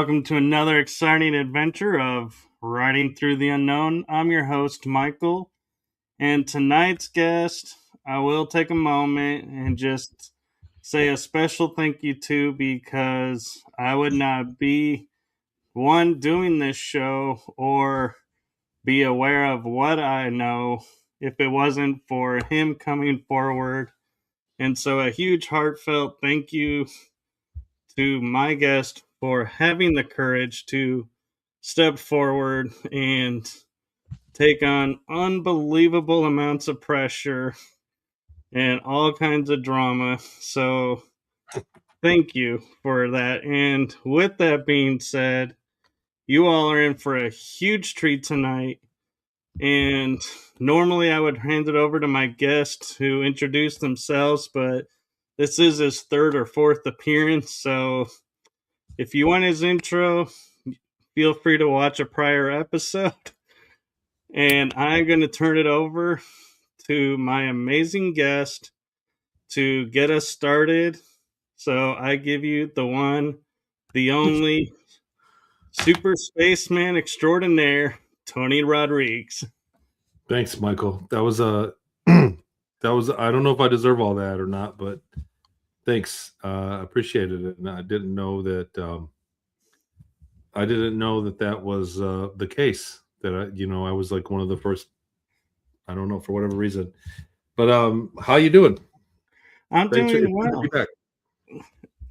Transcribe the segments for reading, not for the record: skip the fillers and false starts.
Welcome to another exciting adventure of Riding Through the Unknown. I'm your host, Michael, and tonight's guest, I will take a moment and just say a special thank you to because I would not be one doing this show or be aware of what I know if it wasn't for him coming forward. And so, a huge heartfelt thank you to my guest for having the courage to step forward and take on unbelievable amounts of pressure and all kinds of drama. So, thank you for that. And with that being said, you all are in for a huge treat tonight. And normally I would hand it over to my guests who introduce themselves, but this is his third or fourth appearance. So, if you want his intro, feel free to watch a prior episode. And I'm going to turn it over to my amazing guest to get us started. So I give you the one, the only super spaceman extraordinaire, Tony Rodrigues. Thanks, Michael. That was a I don't know if I deserve all that or not, but thanks. I appreciated it. And I didn't know that that was the case. That I was like one of the first. I don't know, for whatever reason. But how you doing? I'm doing well.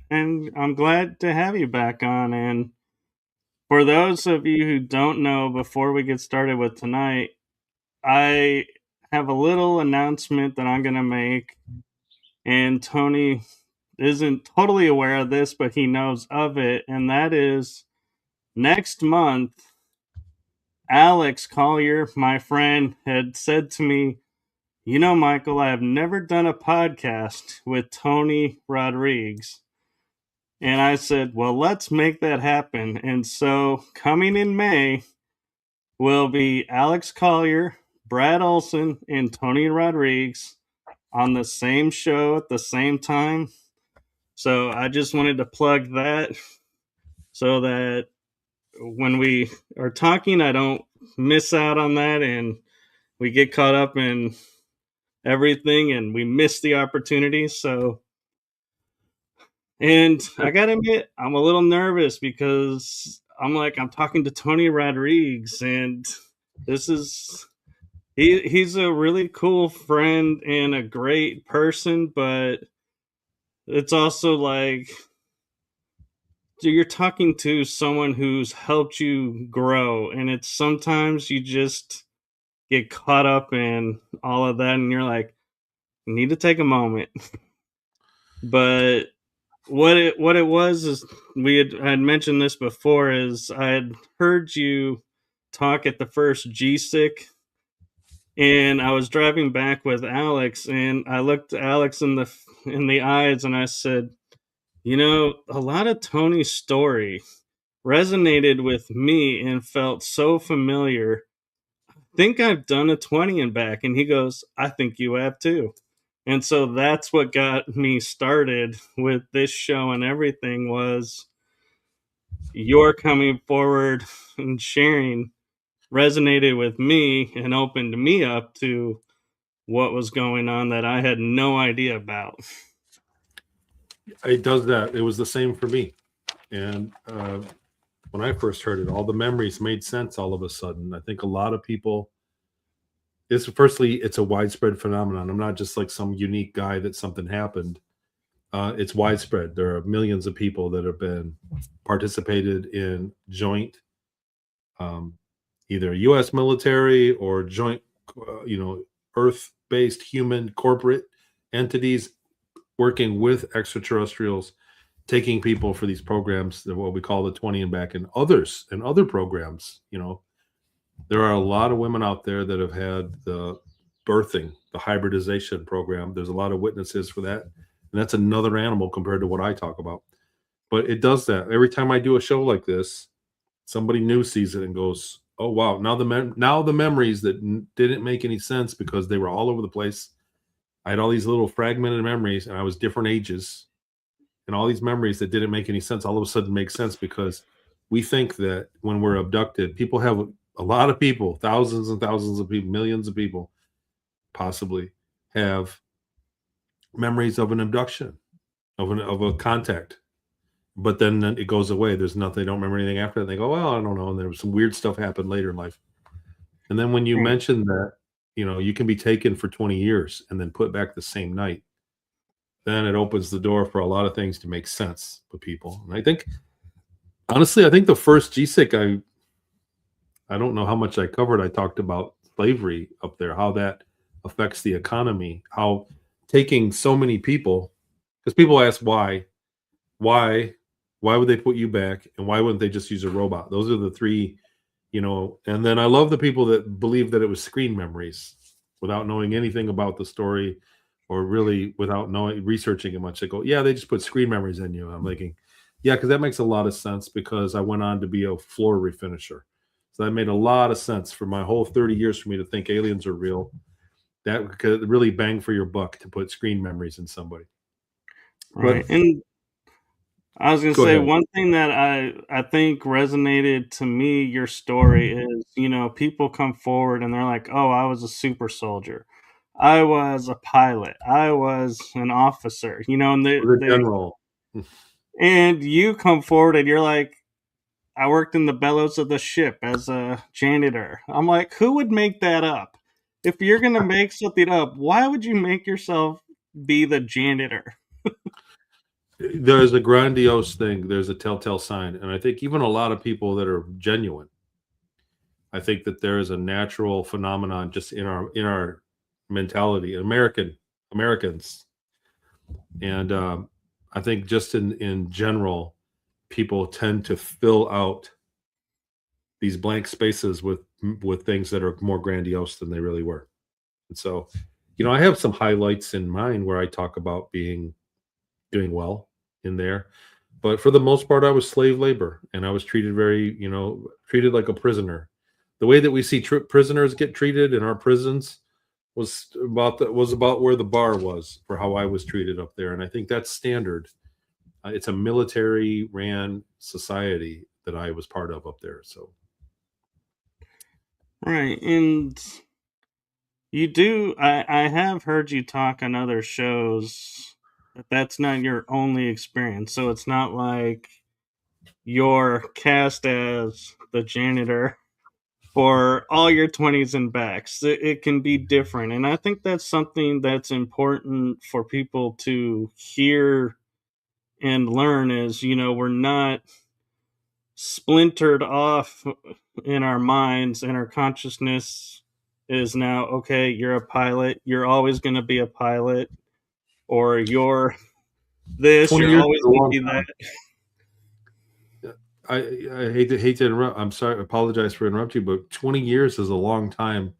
And I'm glad to have you back on. And for those of you who don't know, before we get started with tonight, I have a little announcement that I'm going to make. And Tony isn't totally aware of this, but he knows of it. And that is next month, Alex Collier, my friend, had said to me, "You know, Michael, I have never done a podcast with Tony Rodrigues." And I said, well, let's make that happen. And so coming in May will be Alex Collier, Brad Olson, and Tony Rodrigues on the same show at the same time. So I just wanted to plug that so that when we are talking, I don't miss out on that and we get caught up in everything and we miss the opportunity. And I gotta admit, I'm a little nervous because I'm talking to Tony Rodrigues, and he's a really cool friend and a great person, but it's also like you're talking to someone who's helped you grow, and it's sometimes you just get caught up in all of that, and you're like, you need to take a moment. But what it was is I had mentioned this before, is I had heard you talk at the first GSIC, and I was driving back with Alex, and I looked Alex in the eyes and I said, you know, a lot of Tony's story resonated with me and felt so familiar. I think I've done a 20 and back. And he goes, I think you have too. And so that's what got me started with this show and everything, was your coming forward and sharing resonated with me and opened me up to what was going on that I had no idea about. It does that. It was the same for me. And when I first heard it, all the memories made sense all of a sudden. I think a lot of people, it's a widespread phenomenon. I'm not just like some unique guy that something happened. It's widespread. There are millions of people that have been participated in joint, either U.S. military or joint, Earth-based human corporate entities working with extraterrestrials, taking people for these programs, what we call the 20 and back, and other programs. There are a lot of women out there that have had the birthing, the hybridization program. There's a lot of witnesses for that. And that's another animal compared to what I talk about. But it does that. Every time I do a show like this, somebody new sees it and goes, oh, wow. Now the memories that didn't make any sense because they were all over the place. I had all these little fragmented memories, and I was different ages. And all these memories that didn't make any sense all of a sudden make sense because we think that when we're abducted, people have a lot of people, thousands and thousands of people, millions of people possibly have memories of an abduction, of a contact. But then it goes away. There's nothing, they don't remember anything after that. They go, well, I don't know. And there was some weird stuff happened later in life. And then when you Right. mention that, you can be taken for 20 years and then put back the same night, then it opens the door for a lot of things to make sense with people. And I think, honestly, I think the first GSIC, I don't know how much I covered. I talked about slavery up there, how that affects the economy, how taking so many people, because people ask why, why would they put you back, and why wouldn't they just use a robot? Those are the three, And then I love the people that believe that it was screen memories without knowing anything about the story, or really without researching it much. They go, yeah, they just put screen memories in you. I'm thinking, yeah, because that makes a lot of sense, because I went on to be a floor refinisher. So that made a lot of sense for my whole 30 years for me to think aliens are real. That could really bang for your buck to put screen memories in somebody. But Right. And I was gonna go say ahead. one thing that I think resonated to me, your story is, people come forward and they're like, "Oh, I was a super soldier. I was a pilot. I was an officer." And The general. and you come forward and you're like, "I worked in the bellows of the ship as a janitor." I'm like, "Who would make that up? If you're gonna make something up, why would you make yourself be the janitor?" There's a grandiose thing. There's a telltale sign, and I think even a lot of people that are genuine, I think that there is a natural phenomenon just in our mentality, Americans, and I think just in general, people tend to fill out these blank spaces with things that are more grandiose than they really were. And so, I have some highlights in mind where I talk about doing well in there. But for the most part, I was slave labor, and I was treated treated like a prisoner. The way that we see prisoners get treated in our prisons was about where the bar was for how I was treated up there, and I think that's standard. It's a military ran society that I was part of up there. So Right. And I have heard you talk on other shows that that's not your only experience. So it's not like you're cast as the janitor for all your 20s and backs. It can be different. And I think that's something that's important for people to hear and learn is, we're not splintered off in our minds, and our consciousness is now, okay, you're a pilot, you're always going to be a pilot, or you're this, 20 you're years always is a going to long be that. time. I hate to interrupt. I'm sorry. I apologize for interrupting you, but 20 years is a long time,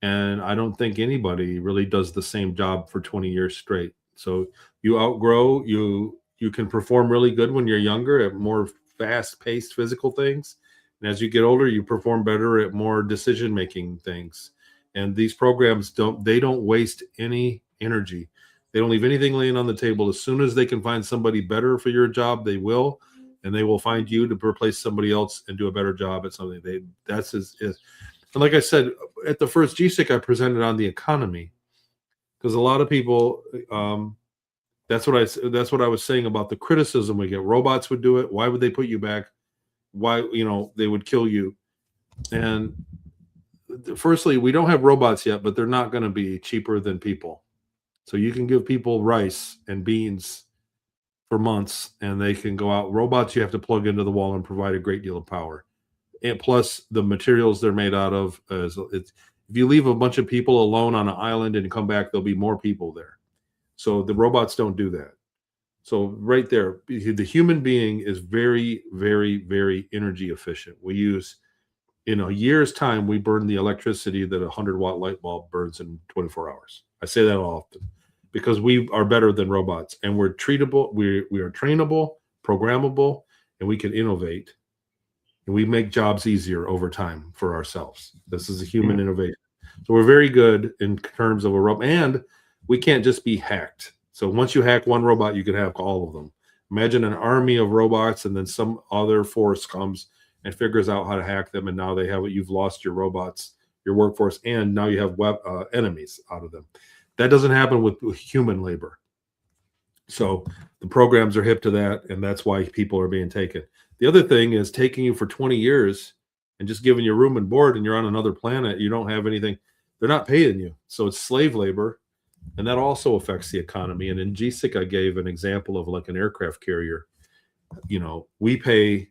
and I don't think anybody really does the same job for 20 years straight. So you outgrow, you can perform really good when you're younger at more fast-paced physical things, and as you get older, you perform better at more decision-making things. And these programs don't waste any energy. They don't leave anything laying on the table. As soon as they can find somebody better for your job, they will, and they will find you to replace somebody else and do a better job at something. That's is. And like I said, at the first GSIC, I presented on the economy, because a lot of people, that's what I was saying about the criticism we get. Robots would do it. Why would they put you back? Why, they would kill you? And firstly, we don't have robots yet, but they're not going to be cheaper than people. So you can give people rice and beans for months, and they can go out. Robots, you have to plug into the wall and provide a great deal of power. And plus the materials they're made out of, if you leave a bunch of people alone on an island and come back, there'll be more people there. So the robots don't do that. So right there, the human being is very, very, very energy efficient. We use, in a year's time, we burn the electricity that a 100-watt light bulb burns in 24 hours. I say that often because we are better than robots, and we're treatable. We are trainable, programmable, and we can innovate, and we make jobs easier over time for ourselves. This is a human Yeah. innovation. So we're very good in terms of a robot, and we can't just be hacked. So once you hack one robot, you can hack all of them. Imagine an army of robots, and then some other force comes and figures out how to hack them, and now you've lost your robots, your workforce, and now you have enemies out of them. That doesn't happen with human labor. So the programs are hip to that, and that's why people are being taken. The other thing is taking you for 20 years and just giving you room and board, and you're on another planet. You don't have anything. They're not paying you. So it's slave labor, and that also affects the economy. And in GSIC, I gave an example of like an aircraft carrier. We pay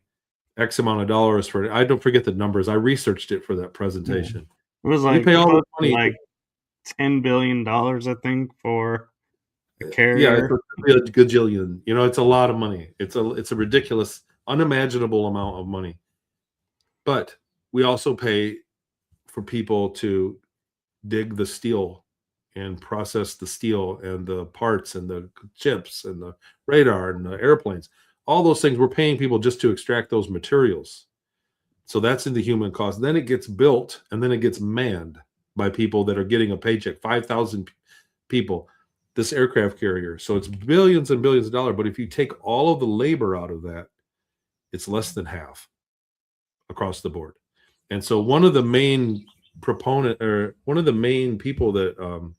X amount of dollars for it. I don't forget the numbers. I researched it for that presentation. It was We pay all the money. like $10 billion, I think, for a carrier. Yeah, it's a gajillion. It's a lot of money. It's a ridiculous, unimaginable amount of money. But we also pay for people to dig the steel and process the steel and the parts and the chips and the radar and the airplanes. All those things, we're paying people just to extract those materials. So that's in the human cost. Then it gets built, and then it gets manned by people that are getting a paycheck, 5,000 people, this aircraft carrier. So it's billions and billions of dollars. But if you take all of the labor out of that, it's less than half across the board. And so one of the main people that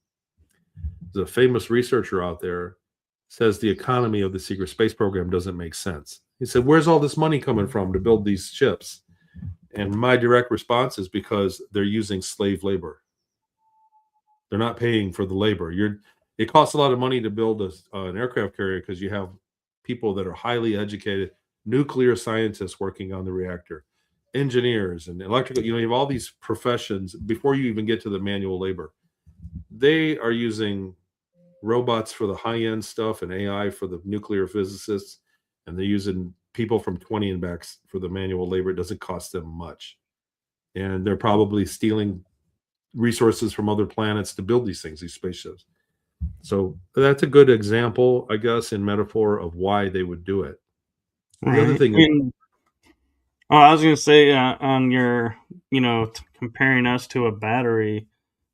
the famous researcher out there says the economy of the secret space program doesn't make sense. He said, where's all this money coming from to build these ships? And my direct response is because they're using slave labor. They're not paying for the labor. It costs a lot of money to build an aircraft carrier because you have people that are highly educated, nuclear scientists working on the reactor, engineers and electrical. You have all these professions before you even get to the manual labor. They are using robots for the high-end stuff and AI for the nuclear physicists, and they're using people from 20 and back for the manual labor. It doesn't cost them much. And they're probably stealing resources from other planets to build these things, these spaceships. So that's a good example, I guess, in metaphor of why they would do it. Right. The other thing is, I was going to say on your, comparing us to a battery,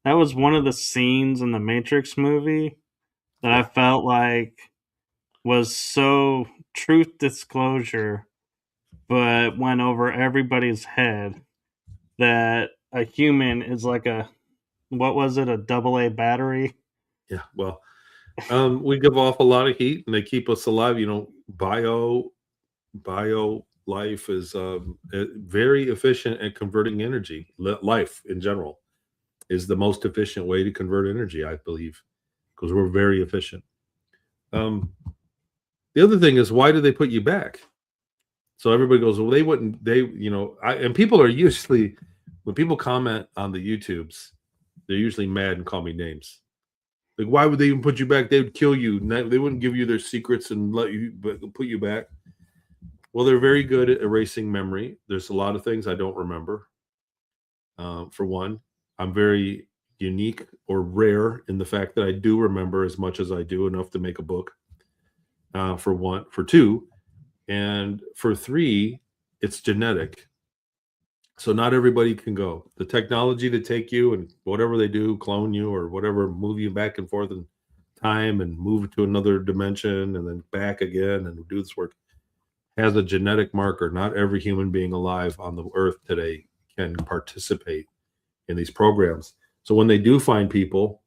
that was one of the scenes in the Matrix movie that I felt like was so truth disclosure, but went over everybody's head that a human is like a AA battery? Yeah, well, we give off a lot of heat and they keep us alive. Bio life is very efficient at converting energy. Life in general is the most efficient way to convert energy, I believe, because we're very efficient. The other thing is, why do they put you back? So everybody goes, well, and people are usually, when people comment on the YouTubes, they're usually mad and call me names. Like, why would they even put you back? They would kill you. They wouldn't give you their secrets and put you back. Well, they're very good at erasing memory. There's a lot of things I don't remember. For one, I'm very unique or rare in the fact that I do remember as much as I do, enough to make a book. For one. For two, and for three, it's genetic. So not everybody can go. The technology to take you and whatever they do, clone you or whatever, move you back and forth in time and move to another dimension and then back again and do this work, has a genetic marker. Not every human being alive on the earth today can participate in these programs. So when they do find people,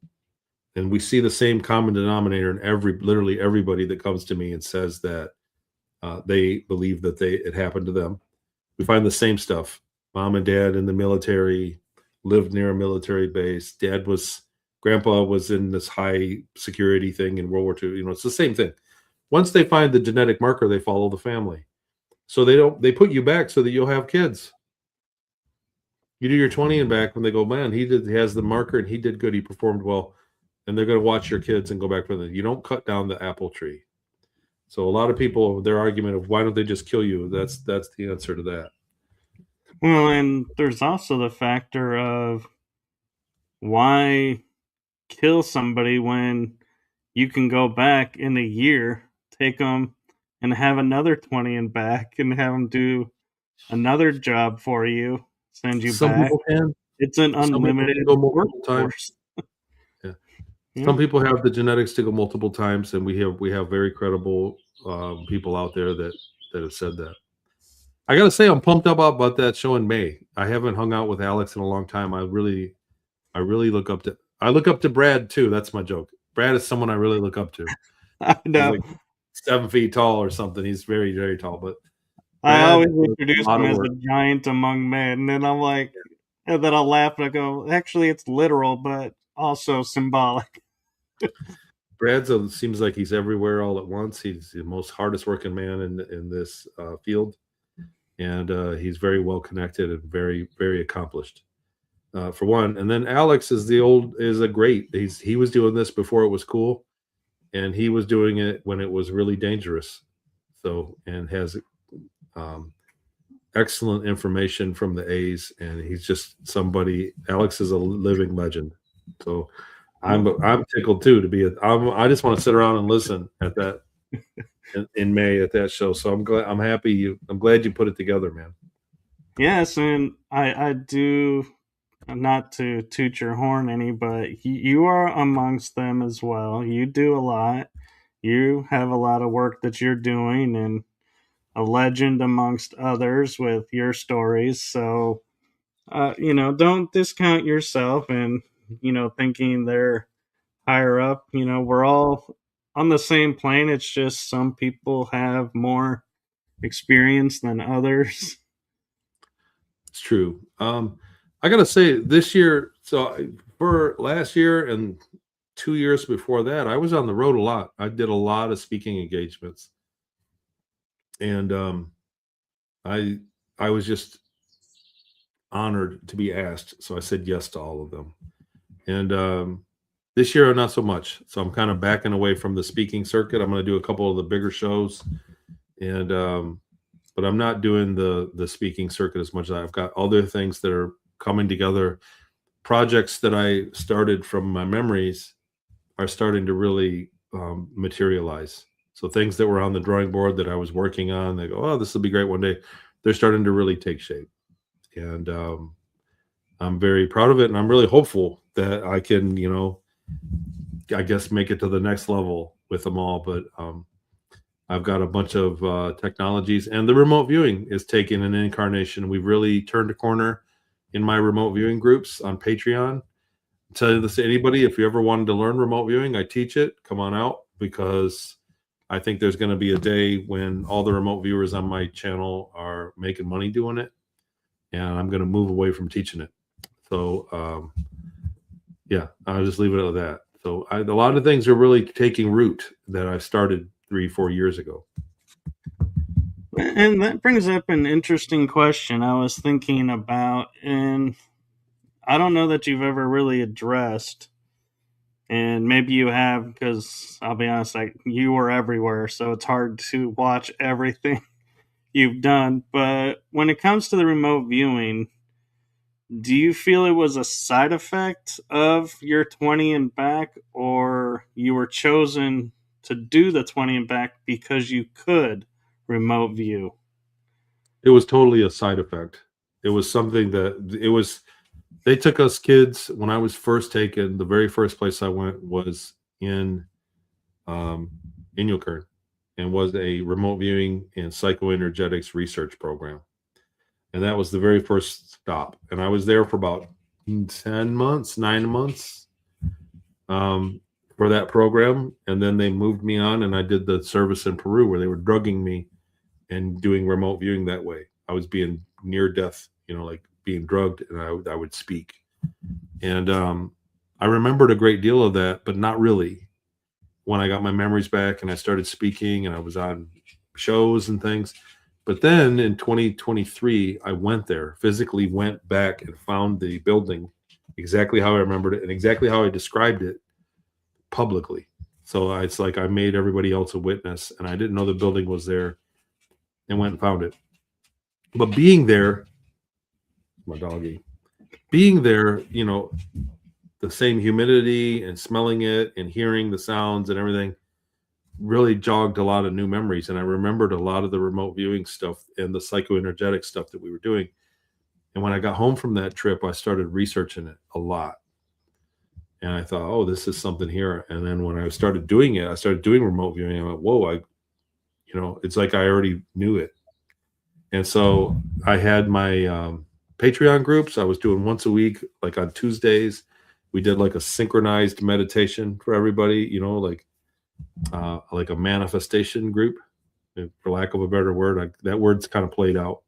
and we see the same common denominator in literally everybody that comes to me and says that they believe that it happened to them, we find the same stuff. Mom and dad in the military, lived near a military base. Grandpa was in this high security thing in World War II. It's the same thing. Once they find the genetic marker, they follow the family. So they put you back so that you'll have kids. You do your 20 and back when they go, man, he has the marker and he did good. He performed well. And they're going to watch your kids and go back with it. You don't cut down the apple tree. So a lot of people, their argument of why don't they just kill you? That's the answer to that. Well, and there's also the factor of why kill somebody when you can go back in a year, take them and have another 20 and back and have them do another job for you, send you Some back. People can. It's an unlimited workforce. Yeah. Some people have the genetics to go multiple times, and we have very credible people out there that have said that. I got to say, I'm pumped up about that show in May. I haven't hung out with Alex in a long time. I really look up to. I look up to Brad too. That's my joke. Brad is someone I really look up to. I He's know. like 7 feet tall or something. He's very, very tall. But I Brad always does a introduce lot him of as work. a giant among men, and then I'm like, and then I'll laugh and I go, actually, it's literal, but also symbolic. Brad's seems like he's everywhere all at once. He's the most hardest working man in this field, and he's very well connected and very, very accomplished. For one, and then Alex is a great. He was doing this before it was cool, and he was doing it when it was really dangerous. So, and has um, excellent information from the A's, and he's just somebody. Alex is a living legend. So, I'm tickled too to be. I just want to sit around and listen at that in May at that show. So I'm glad you put it together, man. Yes, and I do, not to toot your horn any, but you are amongst them as well. You do a lot. You have a lot of work that you're doing, and a legend amongst others with your stories. So, don't discount yourself and, thinking they're higher up. We're all on the same plane. It's just some people have more experience than others. It's true. I gotta say, this year, for last year and 2 years before that, I was on the road a lot. I did a lot of speaking engagements, and I I was just honored to be asked, so I said yes to all of them. And this year, not so much. So I'm kind of backing away from the speaking circuit. I'm going to do a couple of the bigger shows, and but I'm not doing the speaking circuit as much. I've got other things that are coming together. Projects that I started from my memories are starting to really materialize. So things that were on the drawing board that I was working on, they go, oh, this will be great one day. They're starting to really take shape, and I'm very proud of it, and I'm really hopeful that I can, I guess, make it to the next level with them all. But I've got a bunch of technologies, and the remote viewing is taking an incarnation. We've really turned a corner in my remote viewing groups on Patreon. Tell this to anybody, if you ever wanted to learn remote viewing, I teach it. Come on out, because I think there's going to be a day when all the remote viewers on my channel are making money doing it, and I'm going to move away from teaching it. So yeah, I'll just leave it at that. So a lot of things are really taking root that I started 3-4 years ago. And that brings up an interesting question I was thinking about, and I don't know that you've ever really addressed, and maybe you have, because I'll be honest, like, you were everywhere, so it's hard to watch everything you've done. But when it comes to the remote viewing, do you feel it was a side effect of your 20 and back, or you were chosen to do the 20 and back because you could remote view? It was totally a side effect. It was something that it was. They took us kids when I was first taken. The very first place I went was in Inyokern, and was a remote viewing and psychoenergetics research program. And that was the very first stop. And I was there for about 10 months, 9 months for that program. And then they moved me on, and I did the service in Peru where they were drugging me and doing remote viewing that way. I was being near death, like being drugged, and I would speak. And I remembered a great deal of that, but not really. When I got my memories back and I started speaking and I was on shows and things. But then in 2023, I went there, physically went back and found the building exactly how I remembered it and exactly how I described it publicly. So it's like I made everybody else a witness, and I didn't know the building was there, and went and found it. But being there, my doggy, being there, the same humidity and smelling it and hearing the sounds and everything really jogged a lot of new memories. And I remembered a lot of the remote viewing stuff and the psychoenergetic stuff that we were doing. And when I got home from that trip, I started researching it a lot. And I thought, oh, this is something here. And then when I started doing it, I started doing remote viewing. I went, whoa, It's like I already knew it. And so I had my Patreon groups. I was doing once a week, like on Tuesdays. We did like a synchronized meditation for everybody, like a manifestation group, for lack of a better word. That word's kind of played out.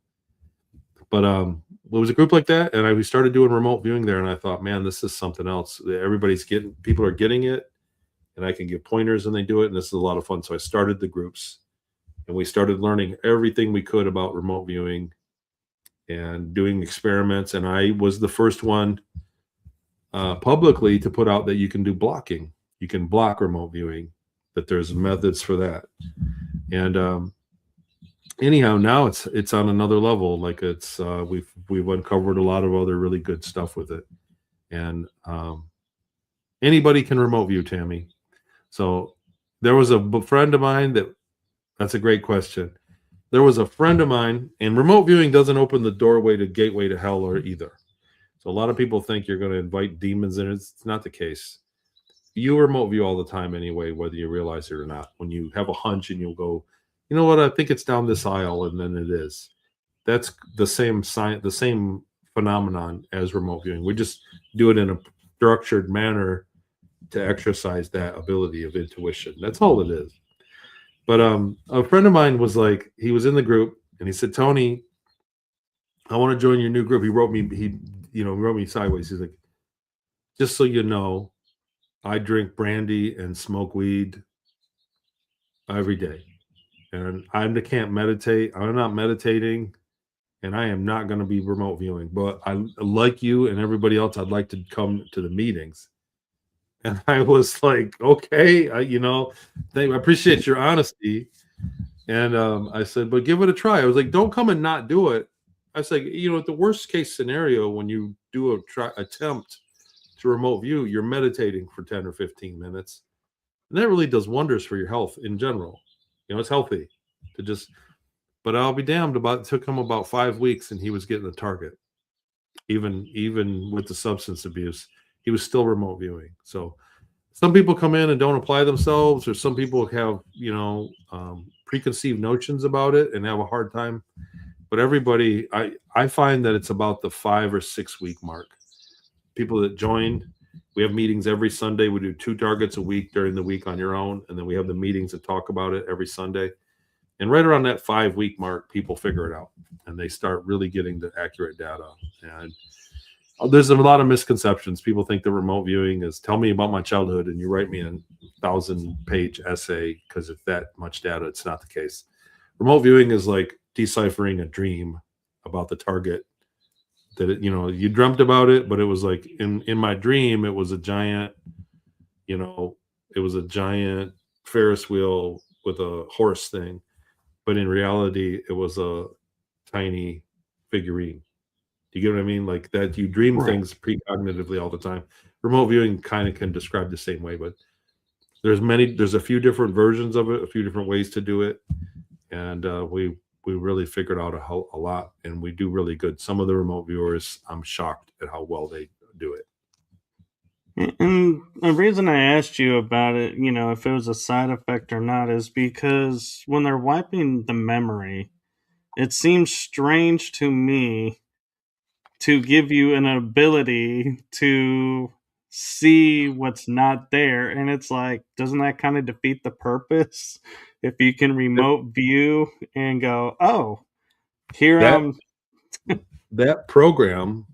But it was a group like that, and we started doing remote viewing there, and I thought, man, this is something else. People are getting it, and I can give pointers, and they do it, and this is a lot of fun. So I started the groups, and we started learning everything we could about remote viewing and doing experiments. And I was the first one publicly to put out that you can do blocking. You can block remote viewing, that there's methods for that. And anyhow, now it's on another level. Like we've uncovered a lot of other really good stuff with it. And anybody can remote view, Tammy. So there was a friend of mine that's a great question. There was a friend of mine, and remote viewing doesn't open the gateway to hell or either. So a lot of people think you're going to invite demons in. It's not the case. You remote view all the time anyway, whether you realize it or not. When you have a hunch and you'll go, you know what, I think it's down this aisle, and then it is. That's the same phenomenon as remote viewing. We just do it in a structured manner to exercise that ability of intuition. That's all it is. But a friend of mine was like, he was in the group, and he said, Tony, I want to join your new group. He wrote me sideways. He's like, just so you know, I drink brandy and smoke weed every day. And I can't meditate. I'm not meditating, and I am not going to be remote viewing. But I, like you and everybody else, I'd like to come to the meetings. And I was like, okay, I appreciate your honesty. And I said, but give it a try. I was like, don't come and not do it. I was like, the worst case scenario, when you do attempt to remote view, you're meditating for 10 or 15 minutes. And that really does wonders for your health in general. It's healthy to just, but I'll be damned, it took him about 5 weeks, and he was getting the target. Even with the substance abuse, he was still remote viewing. So some people come in and don't apply themselves, or some people have, preconceived notions about it and have a hard time. But everybody, I find that it's about the 5 or 6 week mark. People that join, we have meetings every Sunday. We do 2 targets a week during the week on your own. And then we have the meetings that talk about it every Sunday. And right around that 5 week mark, people figure it out, and they start really getting the accurate data. And there's a lot of misconceptions. People think the remote viewing is, tell me about my childhood, and you write me a 1,000-page essay because it's that much data. It's not the case. Remote viewing is like deciphering a dream about the target that you dreamt about it, but it was like in my dream, it was a giant, Ferris wheel with a horse thing. But in reality, it was a tiny figurine. Do you get what I mean? Like that, you dream Right. things precognitively all the time. Remote viewing kind of can describe the same way, but there's a few different versions of it, a few different ways to do it. And we really figured out a lot, and we do really good. Some of the remote viewers, I'm shocked at how well they do it. And the reason I asked you about it, if it was a side effect or not, is because when they're wiping the memory, it seems strange to me to give you an ability to see what's not there. And it's like, doesn't that kind of defeat the purpose? If you can remote view and go, oh, here That I'm. that program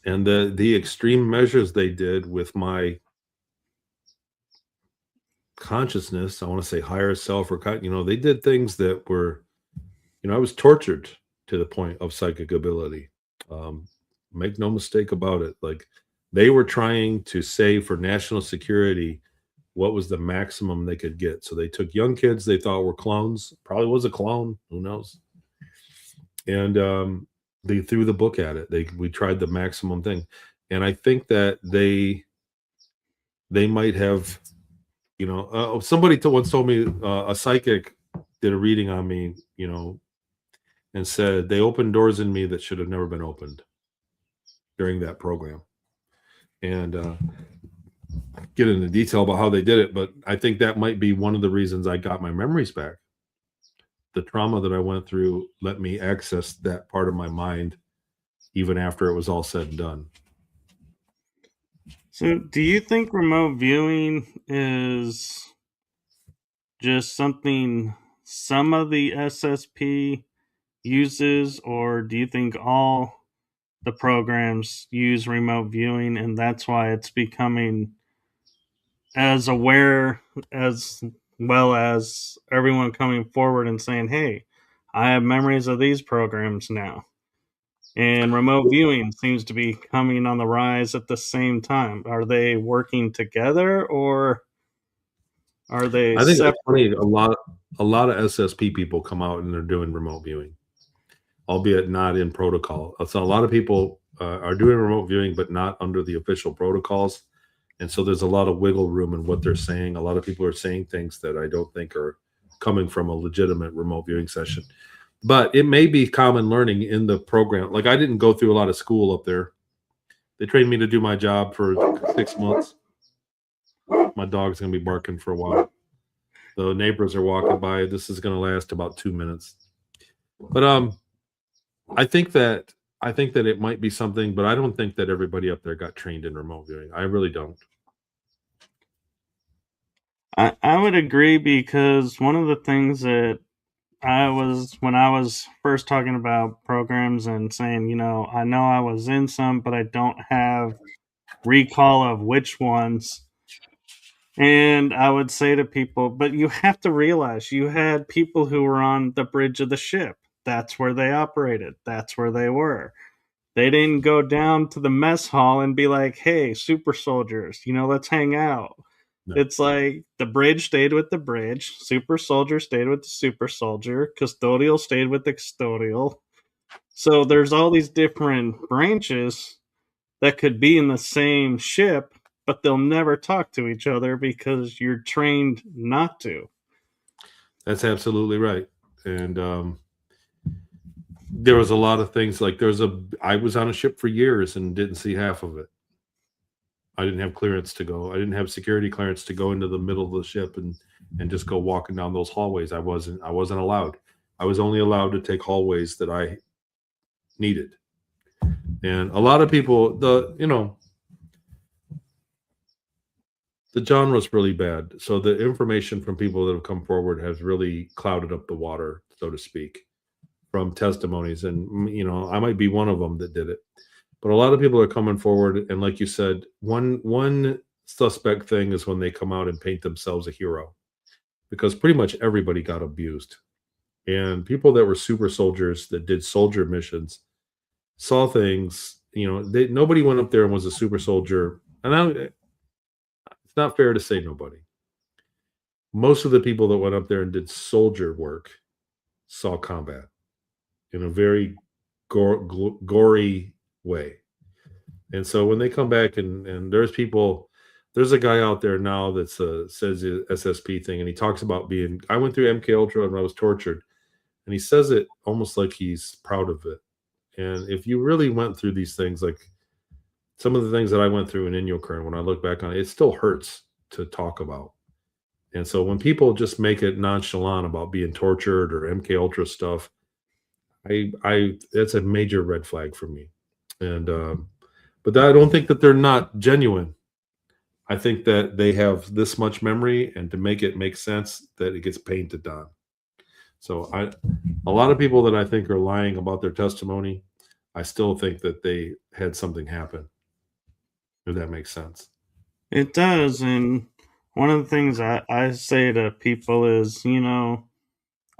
and the extreme measures they did with my consciousness, I want to say higher self, or they did things that were, I was tortured to the point of psychic ability. Make no mistake about it. Like, they were trying to say for national security what was the maximum they could get. So they took young kids they thought were clones, probably was a clone, who knows, and they threw the book at it. We tried the maximum thing, and I think that they might have, somebody once told me, a psychic did a reading on me, and said they opened doors in me that should have never been opened during that program. And get into detail about how they did it, but I think that might be one of the reasons I got my memories back. the trauma that I went through let me access that part of my mind even after it was all said and done. So, do you think remote viewing is just something some of the SSP uses, or do you think all the programs use remote viewing and that's why it's becoming as aware as well as everyone coming forward and saying, hey, I have memories of these programs now? And remote viewing seems to be coming on the rise at the same time. Are they working together or are they I think it's separate? funny. A lot of SSP people come out and they're doing remote viewing, albeit not in protocol. So a lot of people are doing remote viewing, but not under the official protocols. And so there's a lot of wiggle room in what they're saying. A lot of people are saying things that I don't think are coming from a legitimate remote viewing session. But it may be common learning in the program. Like I didn't go through a lot of school up there. They trained me to do my job for 6 months. My dog's going to be barking for a while. The neighbors are walking by. This is going to last about 2 minutes. But I think that it might be something, but I don't think that everybody up there got trained in remote viewing. I really don't. I would agree because one of the things that when I was first talking about programs and saying, I know I was in some, but I don't have recall of which ones. And I would say to people, but you have to realize you had people who were on the bridge of the ship. That's where they operated. That's where they were. They didn't go down to the mess hall and be like, hey, super soldiers, let's hang out. No. It's like the bridge stayed with the bridge, super soldier stayed with the super soldier, custodial stayed with the custodial. So there's all these different branches that could be in the same ship, but they'll never talk to each other because you're trained not to. That's absolutely right. And there was a lot of things like I was on a ship for years and didn't see half of it. I didn't have clearance to go. I didn't have security clearance to go into the middle of the ship and just go walking down those hallways. I wasn't allowed. I was only allowed to take hallways that I needed. And a lot of people, the genre is really bad. So the information from people that have come forward has really clouded up the water, so to speak, from testimonies. And, I might be one of them that did it. But a lot of people are coming forward. And like you said, one suspect thing is when they come out and paint themselves a hero, because pretty much everybody got abused. And people that were super soldiers that did soldier missions saw things, nobody went up there and was a super soldier. And it's not fair to say nobody. Most of the people that went up there and did soldier work saw combat in a very gory way. And so when they come back and there's a guy out there now that says the SSP thing, and he talks about I went through MK Ultra and I was tortured, and he says it almost like he's proud of it. And if you really went through these things, like some of the things that I went through in Inyokern, when I look back on it, it still hurts to talk about. And so when people just make it nonchalant about being tortured or MK Ultra stuff, I that's a major red flag for me. And but I don't think that they're not genuine. I think that they have this much memory, and to make it make sense, that it gets painted on. So a lot of people that I think are lying about their testimony, I still think that they had something happen. If that makes sense. It does. And one of the things I say to people is,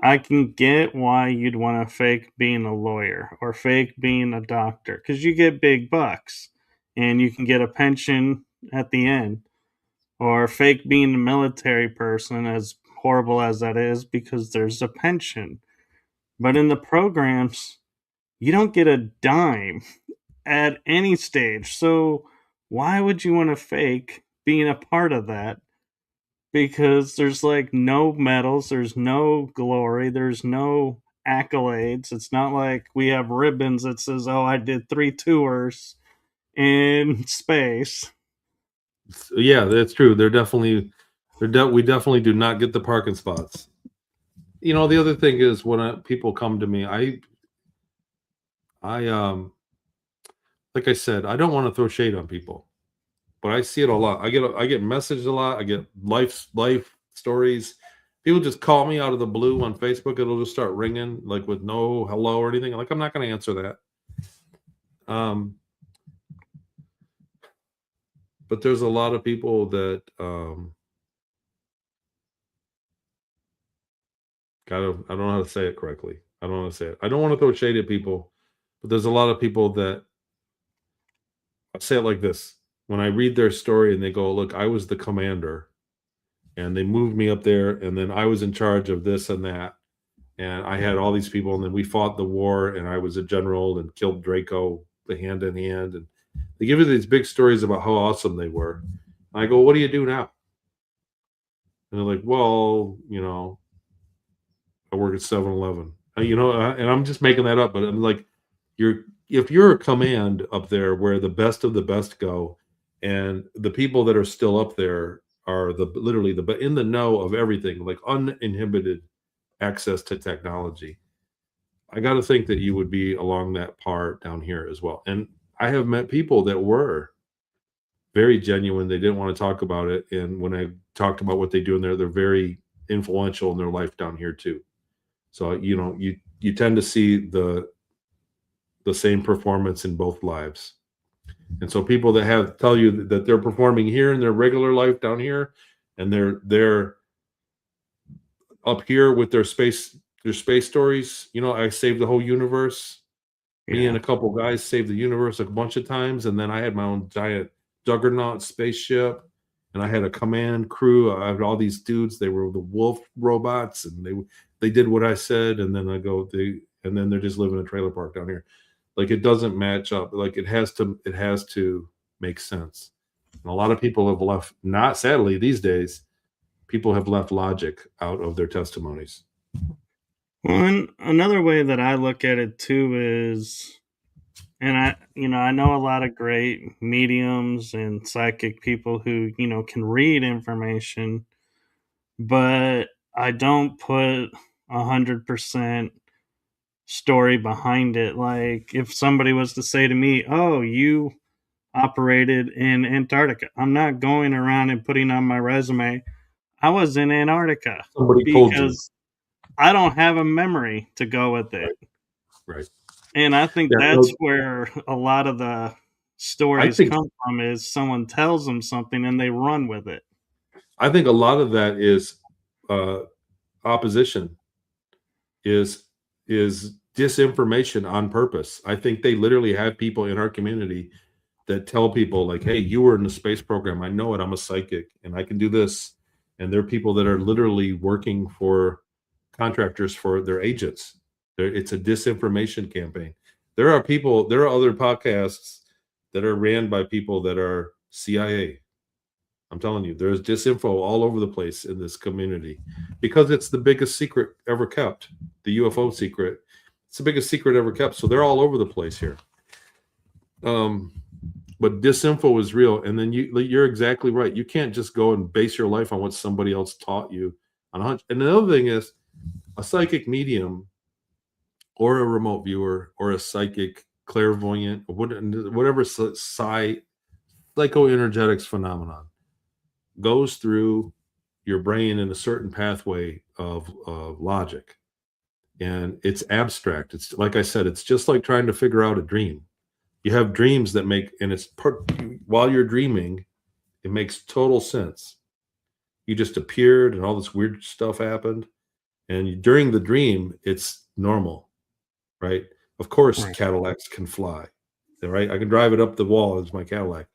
I can get why you'd want to fake being a lawyer or fake being a doctor because you get big bucks and you can get a pension at the end, or fake being a military person, as horrible as that is, because there's a pension. But in the programs, you don't get a dime at any stage. So why would you want to fake being a part of that? Because there's like no medals, there's no glory, there's no accolades. It's not like we have ribbons that says, "Oh, I did 3 tours in space." Yeah, that's true. We definitely do not get the parking spots. You know, the other thing is when people come to me, I like I said, I don't want to throw shade on people, but I see it a lot. I get messaged a lot. I get life stories. People just call me out of the blue on Facebook. It'll just start ringing like with no hello or anything. Like I'm not going to answer that. But there's a lot of people that I don't know how to say it correctly. I don't know how to say it. I don't want to throw shade at people, but there's a lot of people that I say it like this. When I read their story and they go, "Look, I was the commander and they moved me up there and then I was in charge of this and that and I had all these people and then we fought the war and I was a general and killed Draco hand in hand." And they give you these big stories about how awesome they were. And I go, "What do you do now?" And they're like, "Well, you know, I work at 7-Eleven." You know, and I'm just making that up, but I'm like, if you're a command up there where the best of the best go, and the people that are still up there are literally the in the know of everything, like uninhibited access to technology. I got to think that you would be along that par down here as well. And I have met people that were very genuine. They didn't want to talk about it, and when I talked about what they do in there, they're very influential in their life down here too. So you know, you tend to see the same performance in both lives. And so people that have tell you that they're performing here in their regular life down here, and they're up here with their space stories. You know, I saved the whole universe. Me and Yeah. a couple guys saved the universe a bunch of times, and then I had my own giant juggernaut spaceship, and I had a command crew. I had all these dudes. They were the wolf robots, and they did what I said. And then and then they're just living in a trailer park down here. Like it doesn't match up. Like it has to make sense. And a lot of people have left. Not sadly these days, people have left logic out of their testimonies. Well, and another way that I look at it too is, and I know a lot of great mediums and psychic people who, can read information, but I don't put 100% story behind it. Like if somebody was to say to me, "Oh, you operated in Antarctica," I'm not going around and putting on my resume, "I was in Antarctica," Somebody told you, because I don't have a memory to go with it. right? Right. And I think Yeah. that's No, where a lot of the I stories think come from, is someone tells them something and they run with it. I think a lot of that is uh, opposition is disinformation on purpose. I think they literally have people in our community that tell people like, "Hey, you were in the space program. I know it. I'm a psychic and I can do this." And there are people that are literally working for contractors for their agents. It's a disinformation campaign. There are other podcasts that are ran by people that are CIA. I'm telling you, there's disinfo all over the place in this community because it's the biggest secret ever kept. The UFO secret. It's the biggest secret ever kept. So they're all over the place here. Um, but disinfo is real. And then you're exactly right. You can't just go and base your life on what somebody else taught you on a hunch. And the other thing is a psychic medium or a remote viewer or a psychic clairvoyant, whatever psychoenergetics phenomenon goes through your brain in a certain pathway of logic. And it's abstract. It's like I said, it's just like trying to figure out a dream. You have dreams that make, and while you're dreaming, it makes total sense. You just appeared and all this weird stuff happened. And during the dream, it's normal, right? Of course, Right. Cadillacs can fly, right? I can drive it up the wall as my Cadillac.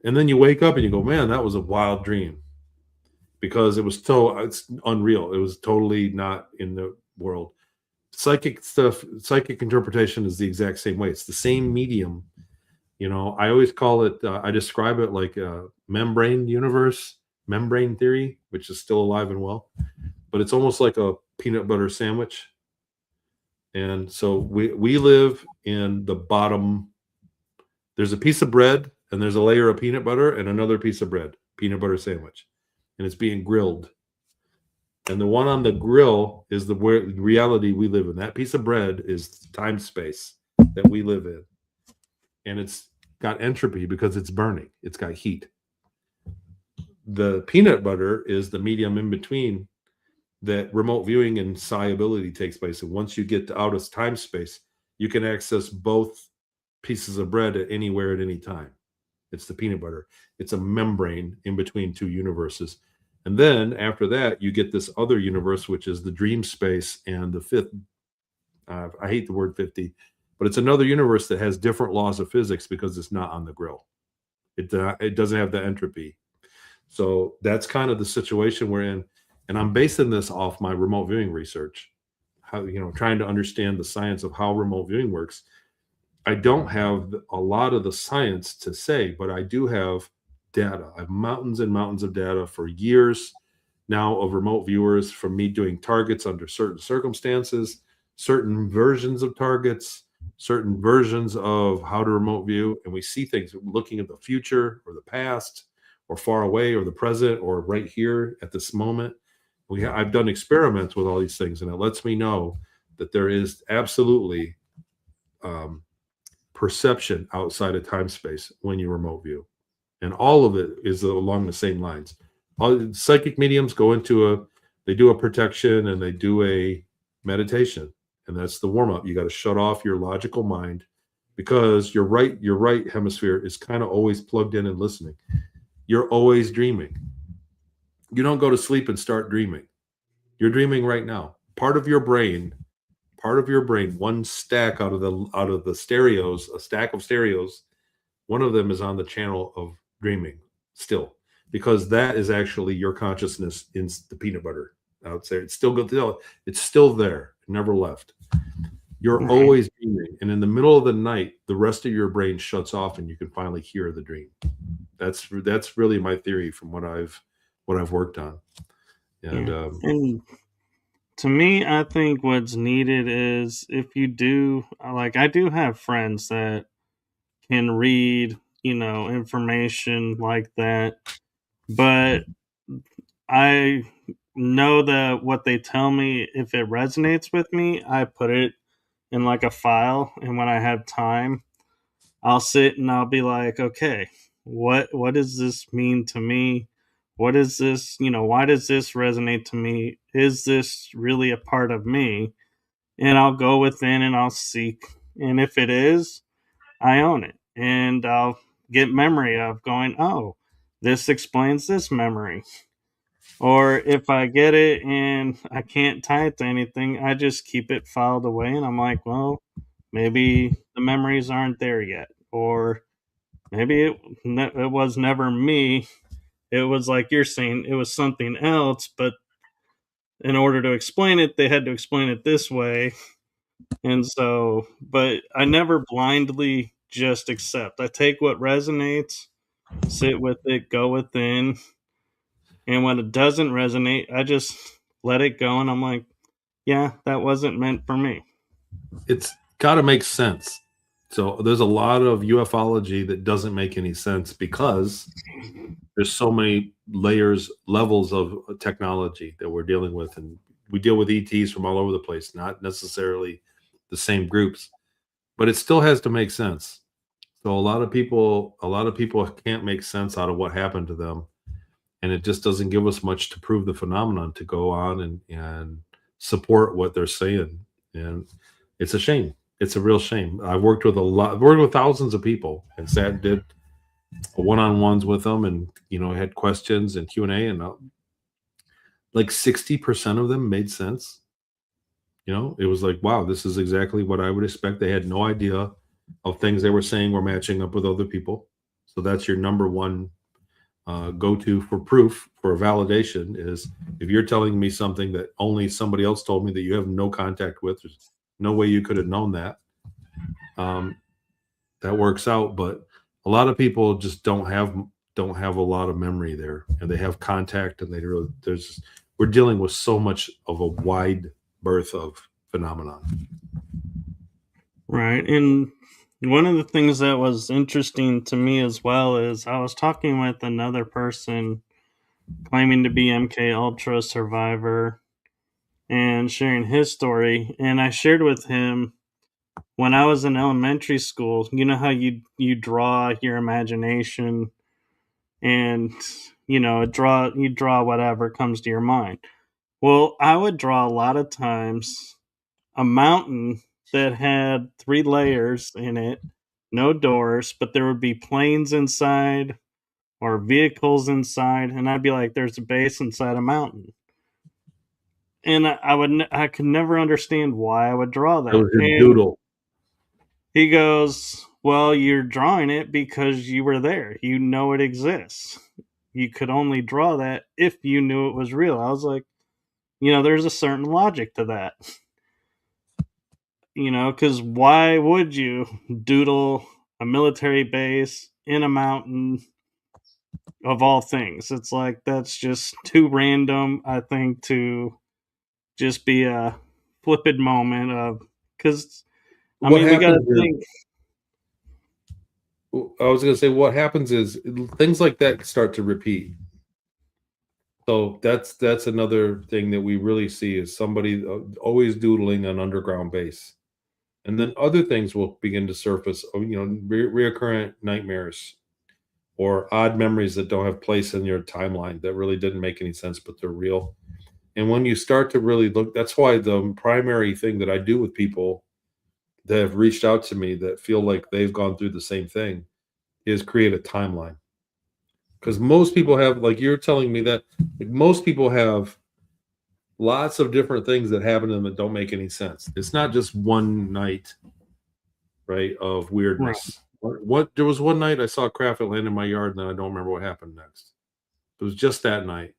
And then you wake up and you go, man, that was a wild dream because it's unreal. It was totally not in the world. Psychic interpretation is the exact same way. It's the same medium. You know, I always call it, I describe it like a membrane universe, membrane theory, which is still alive and well, but it's almost like a peanut butter sandwich. And so we live in the bottom. There's a piece of bread and there's a layer of peanut butter and another piece of bread, peanut butter sandwich, and it's being grilled. And the one on the grill is the reality we live in. That piece of bread is time space that we live in. And it's got entropy because it's burning, it's got heat. The peanut butter is the medium in between that remote viewing and solubility takes place. And once you get out of time space, you can access both pieces of bread at anywhere at any time. It's the peanut butter. It's a membrane in between two universes. And then after that, you get this other universe, which is the dream space and the fifth. I hate the word 50, but it's another universe that has different laws of physics because it's not on the grill. It doesn't have the entropy. So that's kind of the situation we're in. And I'm basing this off my remote viewing research, how, trying to understand the science of how remote viewing works. I don't have a lot of the science to say, but I do have data. I have mountains and mountains of data for years now of remote viewers from me doing targets under certain circumstances, certain versions of targets, certain versions of how to remote view. And we see things looking at the future or the past or far away or the present or right here at this moment. I've done experiments with all these things, and it lets me know that there is absolutely perception outside of time space when you remote view, and all of it is along the same lines. All psychic mediums they do a protection and they do a meditation, and that's the warm-up. You got to shut off your logical mind because your right hemisphere is kind of always plugged in and listening. You're always dreaming. You don't go to sleep and start dreaming. You're dreaming right now. Part of your brain, one stack out of the stereos, a stack of stereos, one of them is on the channel of dreaming still, because that is actually your consciousness in the peanut butter out there. It's still good. It's still there. It never left. You're always dreaming, and in the middle of the night, the rest of your brain shuts off, and you can finally hear the dream. That's really my theory from what I've worked on. And to me, I think what's needed is if you do, like, I do have friends that can read, information like that, but I know that what they tell me, if it resonates with me, I put it in like a file, and when I have time, I'll sit and I'll be like, okay, what does this mean to me? What is this? Why does this resonate to me? Is this really a part of me? And I'll go within and I'll seek. And if it is, I own it. And I'll get memory of going, oh, this explains this memory. Or if I get it and I can't tie it to anything, I just keep it filed away. And I'm like, well, maybe the memories aren't there yet. Or maybe it was never me. It was like you're saying, it was something else. But in order to explain it, they had to explain it this way. And so, but I never blindly just accept. I take what resonates, sit with it, go within. And when it doesn't resonate, I just let it go. And I'm like, yeah, that wasn't meant for me. It's got to make sense. So there's a lot of ufology that doesn't make any sense because there's so many levels of technology that we're dealing with. And we deal with ETs from all over the place, not necessarily the same groups, but it still has to make sense. So a lot of people can't make sense out of what happened to them. And it just doesn't give us much to prove the phenomenon to go on and support what they're saying. And it's a shame. It's a real shame. I've worked with thousands of people and sat and did one-on-ones with them, and had questions and Q&A, and like 60% of them made sense. It was like, wow, this is exactly what I would expect. They had no idea of things they were saying were matching up with other people. So that's your number one go-to for proof, for validation, is if you're telling me something that only somebody else told me that you have no contact with, there's no way you could have known that. That works out, but a lot of people just don't have a lot of memory there, and they have contact, and we're dealing with so much of a wide berth of phenomenon. Right. And one of the things that was interesting to me as well is I was talking with another person claiming to be MK Ultra survivor and sharing his story. And I shared with him when I was in elementary school, you know how you draw your imagination and you draw whatever comes to your mind. Well, I would draw a lot of times a mountain that had 3 layers in it, no doors, but there would be planes inside or vehicles inside, and I'd be like, "There's a base inside a mountain," and I could never understand why I would draw That that. was his And doodle. he goes, "Well, you're drawing it because you were there. You know it exists. You could only draw that if you knew it was real." I was like, there's a certain logic to that. Because why would you doodle a military base in a mountain of all things? It's like that's just too random, I think, to just be a flippant moment of because I What mean we got to happens is, think. I was going to say, what happens is things like that start to repeat. So that's another thing that we really see is somebody always doodling an underground base, and then other things will begin to surface. Reoccurrent nightmares or odd memories that don't have place in your timeline that really didn't make any sense, but they're real. And when you start to really look, that's why the primary thing that I do with people that have reached out to me that feel like they've gone through the same thing is create a timeline. Because most people have, like you're telling me that, like most people have lots of different things that happen to them that don't make any sense. It's not just one night, right, of Right. weirdness. What there was one night I saw a craft that landed in my yard, and then I don't remember what happened next. It was just that night.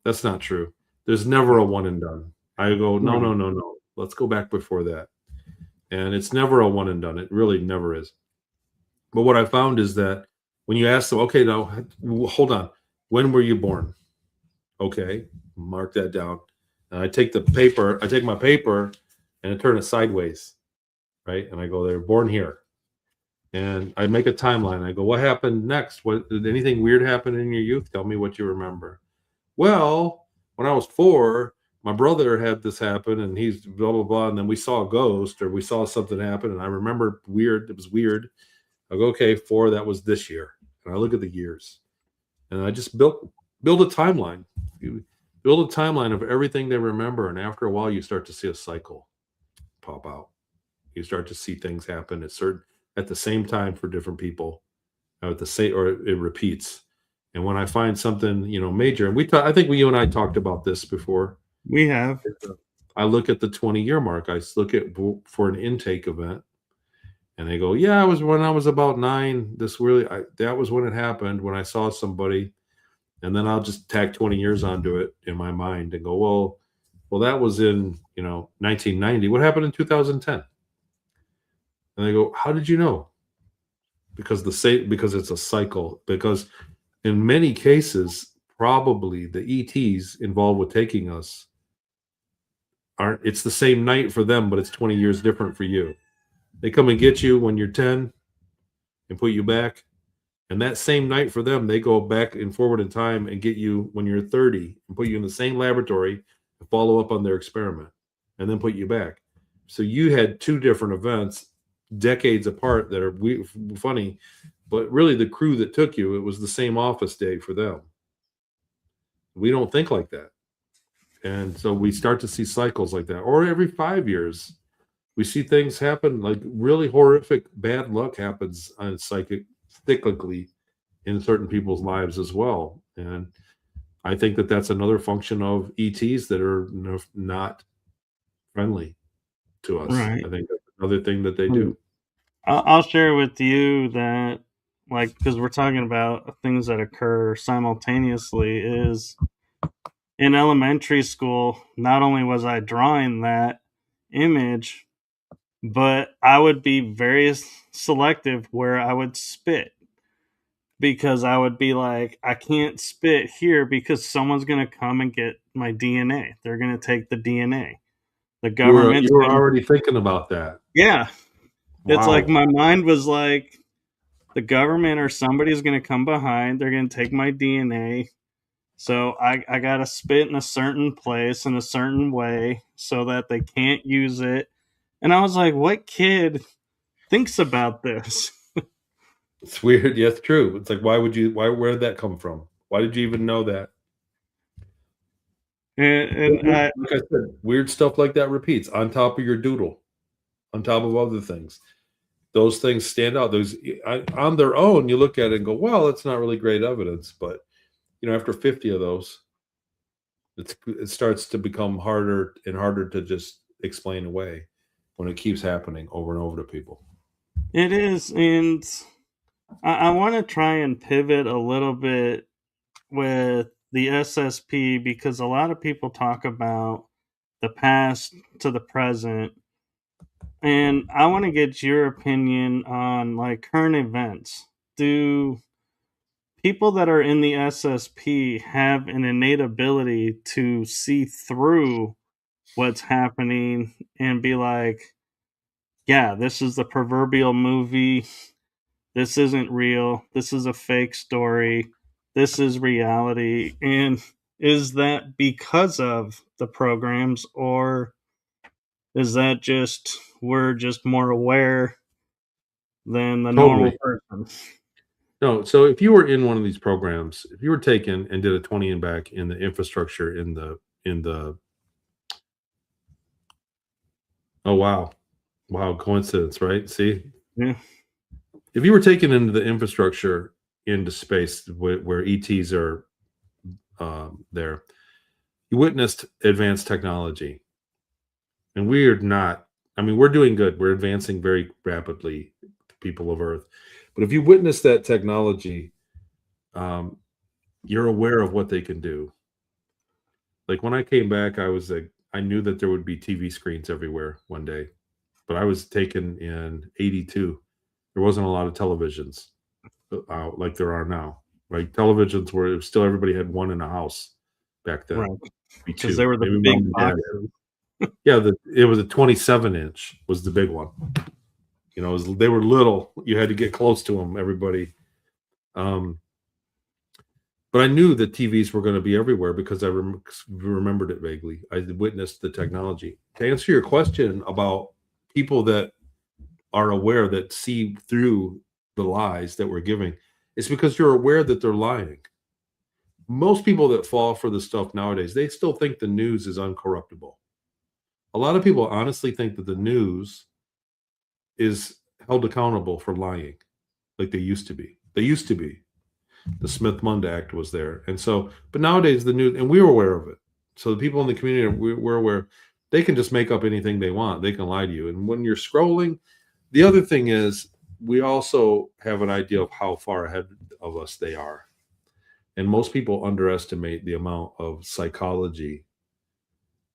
That's not true. There's never a one and done. I go, no, Right. no, no, no. Let's go back before that. And it's never a one and done. It really never is. But what I found is that when you ask them, okay, now hold on, when were you born? Okay, mark that down. And I take my paper and I turn it sideways, right? And I go, they're born here. And I make a timeline. I go, what happened next? What did anything weird happen in your youth? Tell me what you remember. Well, when I was 4, my brother had this happen and he's blah blah blah. And then we saw a ghost or we saw something happen. And I remember weird, it was weird. I go, okay, 4, that was this year. And I look at the years. And I just build a timeline. You build a timeline of everything they remember. And after a while you start to see a cycle pop out. You start to see things happen at the same time for different people. At the same, or it repeats. And when I find something, major, and I think you and I talked about this before. We have. I look at the 20-year mark. I look at for an intake event, and they go, "Yeah, I was when I was about 9. That was when it happened when I saw somebody." And then I'll just tack 20 years onto it in my mind and go, "Well, that was in 1990. What happened in 2010?" And they go, "How did you know?" Because it's a cycle. Because in many cases, probably the ETs involved with taking us it's the same night for them, but it's 20 years different for you. They come and get you when you're 10 and put you back. And that same night for them, they go back and forward in time and get you when you're 30 and put you in the same laboratory and follow up on their experiment and then put you back. So you had 2 different events decades apart that are funny, but really the crew that took you, it was the same office day for them. We don't think like that. And so we start to see cycles like that. Or every 5 years, we see things happen, like really horrific bad luck happens on cyclically in certain people's lives as well. And I think that that's another function of ETs that are not friendly to us. Right. I think that's another thing that they do. I'll share with you that, like, because we're talking about things that occur simultaneously, is in elementary school, not only was I drawing that image, but I would be very selective where I would spit because I would be like, I can't spit here because someone's going to come and get my DNA. They're going to take the DNA. The government's You were going to, already thinking about that. yeah. It's like Wow. my mind was like, the government or somebody's going to come behind. They're going to take my DNA. So I gotta spit in a certain place in a certain way so that they can't use it. And I was like, what kid thinks about this? It's weird. Yeah, it's true. It's like, where did that come from? Why did you even know that? And I, Like I said, weird stuff like that repeats on top of your doodle, on top of other things. Those things stand out. Those on their own, you look at it and go, "Well, that's not really great evidence." But after 50 of those, it starts to become harder and harder to just explain away when it keeps happening over and over to people. it is, and I want to try and pivot a little bit with the SSP because a lot of people talk about the past to the present, and I want to get your opinion on like current events. Do people that are in the SSP have an innate ability to see through what's happening and be like, yeah, this is the proverbial movie. This isn't real. This is a fake story. This is reality. And is that because of the programs, or is that just we're just more aware than the normal Totally. person? No, so if you were in one of these programs, if you were taken and did a 20 and back in the infrastructure in the oh wow, coincidence, right? See, Yeah, if you were taken into the infrastructure into space where ETs are there, you witnessed advanced technology, and we are not. I mean, we're doing good. We're advancing very rapidly, people of Earth. But if you witness that technology, um, you're aware of what they can do. Like when I came back, I knew that there would be TV screens everywhere one day, but I was taken in '82. There wasn't a lot of televisions like there are now. Right? Televisions were still everybody had one in a house back then. right. Maybe Because they two, were the maybe mom big and dad. boxes. Yeah, it was a 27-inch was the big one. They were little. You had to get close to them. Everybody. Um, but I knew that TVs were going to be everywhere because I remembered it vaguely. I witnessed the technology. To answer your question about people that are aware that see through the lies that we're giving, it's because you're aware that they're lying. Most people that fall for the stuff nowadays, they still think the news is uncorruptible. A lot of people honestly think that the news is held accountable for lying like they used to be. They used to be. The Smith-Mund Act was there. And so, but nowadays the news, and we were aware of it. So the people in the community, we're aware they can just make up anything they want. They can lie to you. And when you're scrolling, the other thing is we also have an idea of how far ahead of us they are. And most people underestimate the amount of psychology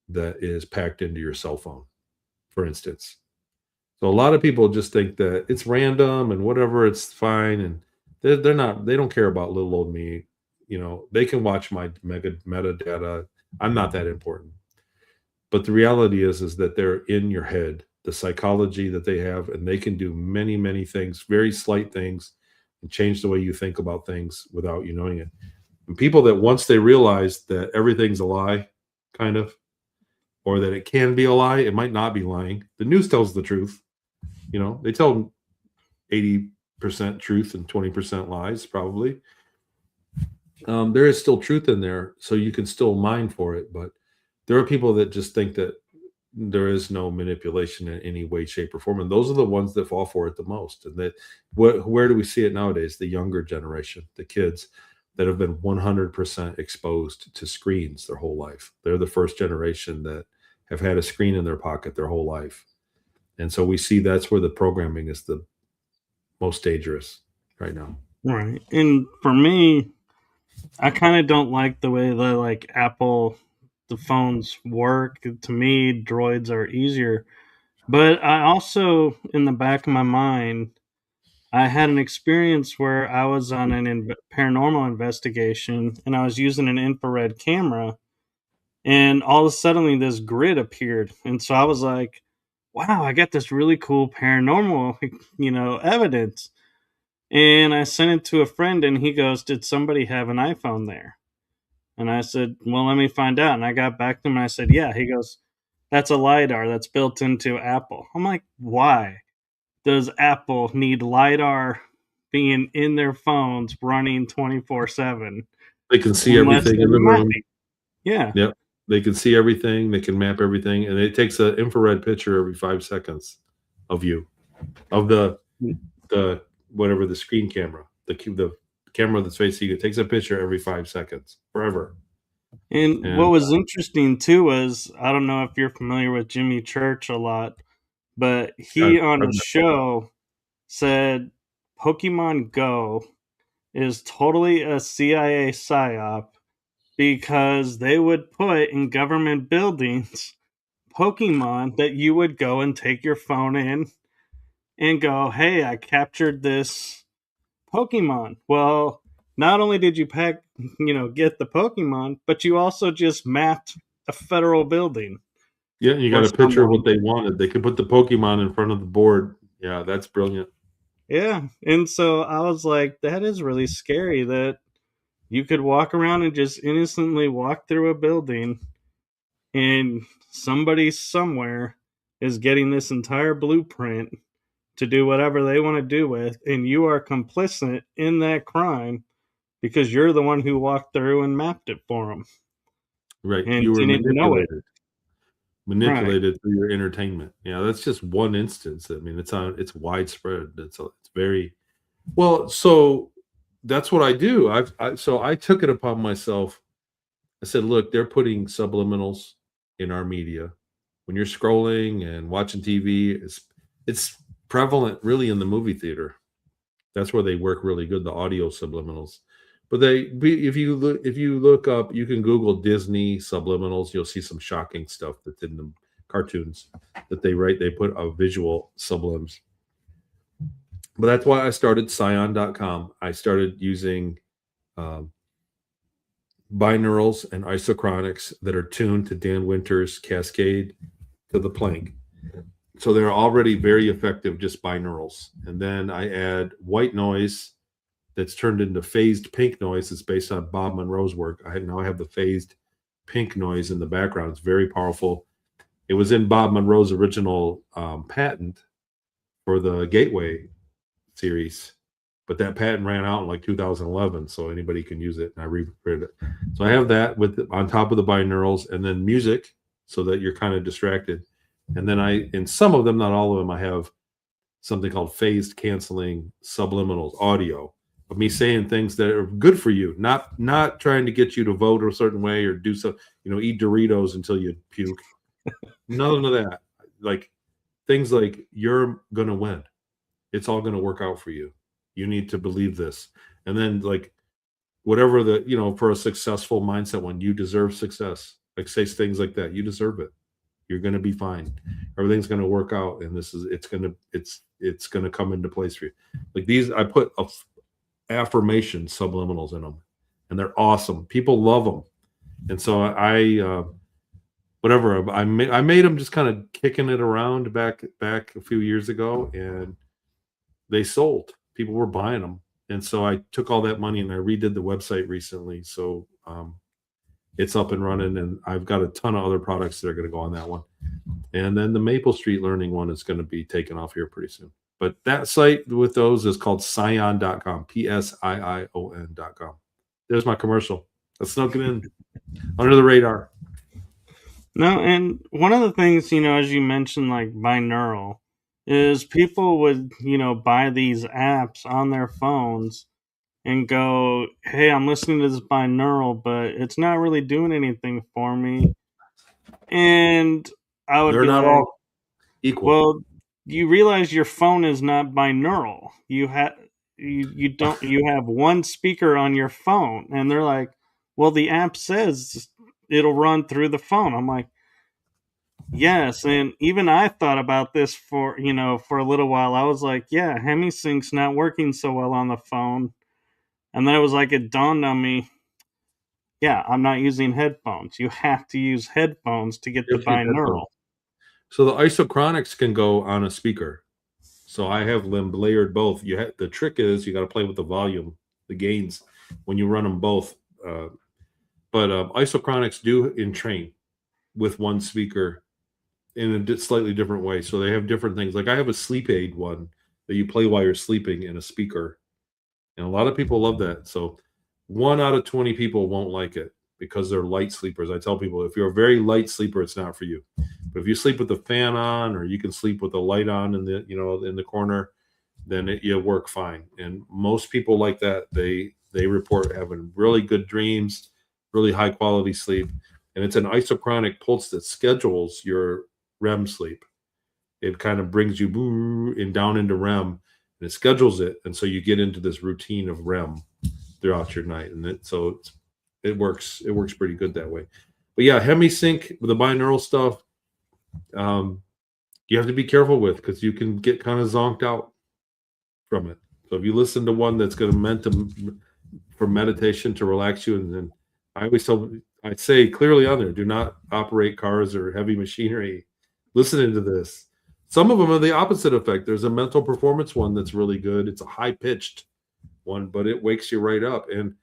that is packed into your cell phone, for instance. So a lot of people just think that it's random and whatever, it's fine, and they're not. They don't care about little old me. They can watch my metadata. I'm not that important. But the reality is that they're in your head, the psychology that they have, and they can do many, many things, very slight things, and change the way you think about things without you knowing it. And people that once they realize that everything's a lie, kind of, or that it can be a lie, it might not be lying. The news tells the truth. They tell 80% truth and 20% lies, probably. There is still truth in there, so you can still mine for it. But there are people that just think that there is no manipulation in any way, shape, or form, and those are the ones that fall for it the most. And where do we see it nowadays? The younger generation, the kids that have been 100% exposed to screens their whole life. They're the first generation that have had a screen in their pocket their whole life. And so we see that's where the programming is the most dangerous right now. Right. And for me, I kind of don't like the way the like Apple the phones work. To me, droids are easier. But I also, in the back of my mind, I had an experience where I was on an paranormal investigation and I was using an infrared camera, and all of a sudden this grid appeared, and so I was like, "Wow, I got this really cool paranormal, evidence." And I sent it to a friend, and he goes, "Did somebody have an iPhone there?" And I said, well, let me find out. And I got back to him and I said, yeah. He goes, that's a LiDAR that's built into Apple. I'm like, why does Apple need LiDAR being in their phones running 24/7 They can see unless everything they're in the room. mapping? Yeah. Yep. They can see everything. They can map everything, and it takes an infrared picture every 5 seconds of you, of the whatever the screen camera, the camera that's facing you. It takes a picture every 5 seconds, forever. And what And was interesting too was I don't know if you're familiar with Jimmy Church a lot, but he on I've his show said Pokemon Go is totally a CIA psyop because they would put in government buildings Pokemon that you would go and take your phone in and go, hey, I captured this Pokemon. Well, not only did you get the Pokemon, but you also just mapped a federal building yeah, you for got a picture of someone. what they wanted. They could put the Pokemon in front of the board. Yeah, that's brilliant. Yeah. And so I was like, that is really scary that you could walk around and just innocently walk through a building and somebody somewhere is getting this entire blueprint to do whatever they want to do with, and you are complicit in that crime because you're the one who walked through and mapped it for them Right. and You were didn't know it. Right. manipulated through your entertainment. Yeah, that's just one instance. I mean, it's widespread. It's very well. So that's what I do. So I took it upon myself. I said, look, they're putting subliminals in our media. When you're scrolling and watching TV, it's prevalent really in the movie theater. That's where they work really good, the audio subliminals. But if you look up, you can Google Disney subliminals. You'll see some shocking stuff that's in the cartoons that they write. They put a visual sublims. But that's why I started Scion.com. I started using um, binaurals and isochronics that are tuned to Dan Winter's Cascade to the Planck. So they're already very effective, just binaurals. And then I add white noise that's turned into phased pink noise. It's based on Bob Monroe's work. Now I have the phased pink noise in the background. It's very powerful. It was in Bob Monroe's original patent for the Gateway series, but that patent ran out in like 2011, so anybody can use it. And I reprinted it. So I have that on top of the binaurals, and then music, so that you're kind of distracted. And then in some of them, not all of them, I have something called phased canceling subliminals audio of me saying things that are good for you, not trying to get you to vote a certain way or do so, eat Doritos until you puke. None of that. Like things like you're gonna win. It's all gonna work out for you. You need to believe this. And then like whatever for a successful mindset one, you deserve success. Like say things like that. You deserve it. You're gonna be fine. Everything's gonna work out, and it's gonna come into place for you. Like these, I put affirmation subliminals in them, and they're awesome. People love them, and so whatever I made them just kind of kicking it around back a few years ago, and they sold. People were buying them, and so I took all that money and I redid the website recently. So it's up and running, and I've got a ton of other products that are going to go on that one. And then the Maple Street Learning one is going to be taken off here pretty soon. But that site with those is called Scion.com, PSIION.com. There's my commercial. Let's snuck it in under the radar. No, and one of the things, as you mentioned, like binaural, is people would, buy these apps on their phones and go, hey, I'm listening to this binaural, but it's not really doing anything for me. And I would They're be not like, all equal. well, you realize your phone is not binaural. You have one speaker on your phone. And they're like, well, the app says it'll run through the phone. I'm like, yes, and even I thought about this for a little while. I was like, yeah, HemiSync's not working so well on the phone. And then it dawned on me, yeah, I'm not using headphones. You have to use headphones to get the binaural. So the isochronics can go on a speaker. So I have them layered both. The trick is you got to play with the volume, the gains when you run them both. But isochronics do entrain with one speaker in a slightly different way. So they have different things. Like I have a sleep aid one that you play while you're sleeping in a speaker, and a lot of people love that. So 1 out of 20 people won't like it because they're light sleepers. I tell people if you're a very light sleeper, it's not for you. But if you sleep with the fan on, or you can sleep with the light on in the in the corner, then you'll work fine. And most people like that. They report having really good dreams, really high quality sleep, and it's an isochronic pulse that schedules your REM sleep. It kind of brings you and down into REM, and it schedules it, and so you get into this routine of REM throughout your night, and it works. It works pretty good that way. But yeah, HemiSync with the binaural stuff, you have to be careful with because you can get kind of zonked out from it. So if you listen to one that's going to meant to for meditation to relax you, and then I say clearly on there, do not operate cars or heavy machinery listening to this. Some of them are the opposite effect. There's a mental performance one that's really good. It's a high pitched one, but it wakes you right up. And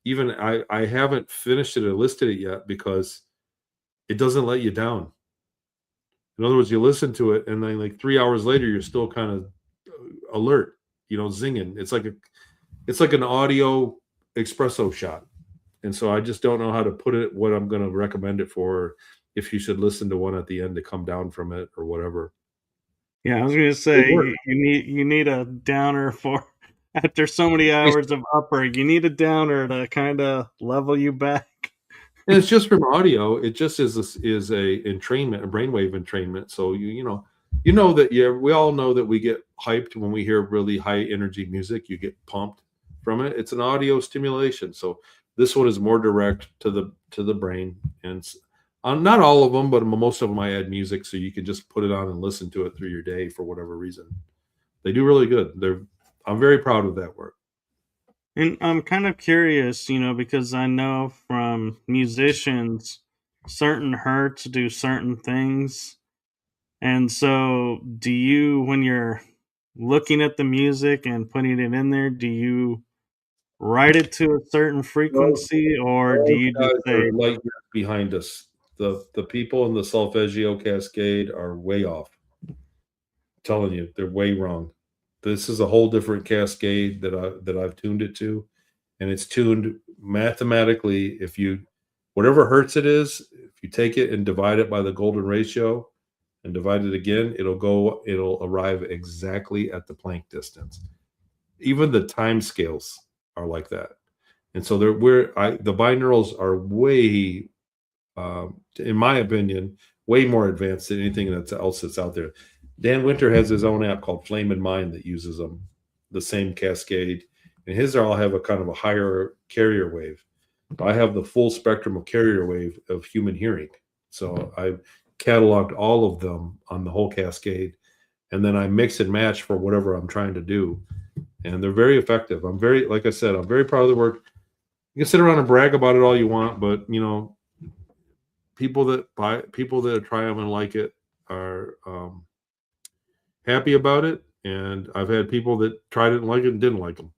even I haven't finished it or listed it yet because it doesn't let you down. In other words, you listen to it, and then like 3 hours later, you're still kind of alert, zinging. It's like an audio espresso shot. And so I just don't know how to put it, what I'm going to recommend it for, if you should listen to one at the end to come down from it or whatever. Yeah, I was gonna say you need a downer for after so many hours of upper. You need a downer to kind of level you back. And it's just from audio. It just is a entrainment, a brainwave entrainment. So that we all know that we get hyped when we hear really high energy music. You get pumped from it. It's an audio stimulation. So this one is more direct to the brain, and not all of them, but most of them I add music so you can just put it on and listen to it through your day for whatever reason. They do really good. I'm very proud of that work. And I'm kind of curious, because I know from musicians, certain hertz do certain things. And so, do you, when you're looking at the music and putting it in there, do you write it to a certain Those frequency, or do you guys just are say, light years behind us. The people in the solfeggio cascade are way off. I'm telling you, they're way wrong. This is a whole different cascade that I've tuned it to, and it's tuned mathematically. Whatever hertz it is, if you take it and divide it by the golden ratio and divide it again, it'll arrive exactly at the Planck distance. Even the time scales are like that. And so the binaurals are way, in my opinion, way more advanced than anything else that's out there. Dan Winter has his own app called Flame in Mind that uses the same cascade, and his all have a kind of a higher carrier wave. I have the full spectrum of carrier wave of human hearing, so I cataloged all of them on the whole cascade, and then I mix and match for whatever I'm trying to do, and they're very effective. Like I said, I'm very proud of the work. You can sit around and brag about it all you want, but people that try them and like it are happy about it. And I've had people that tried it and liked it and didn't like them.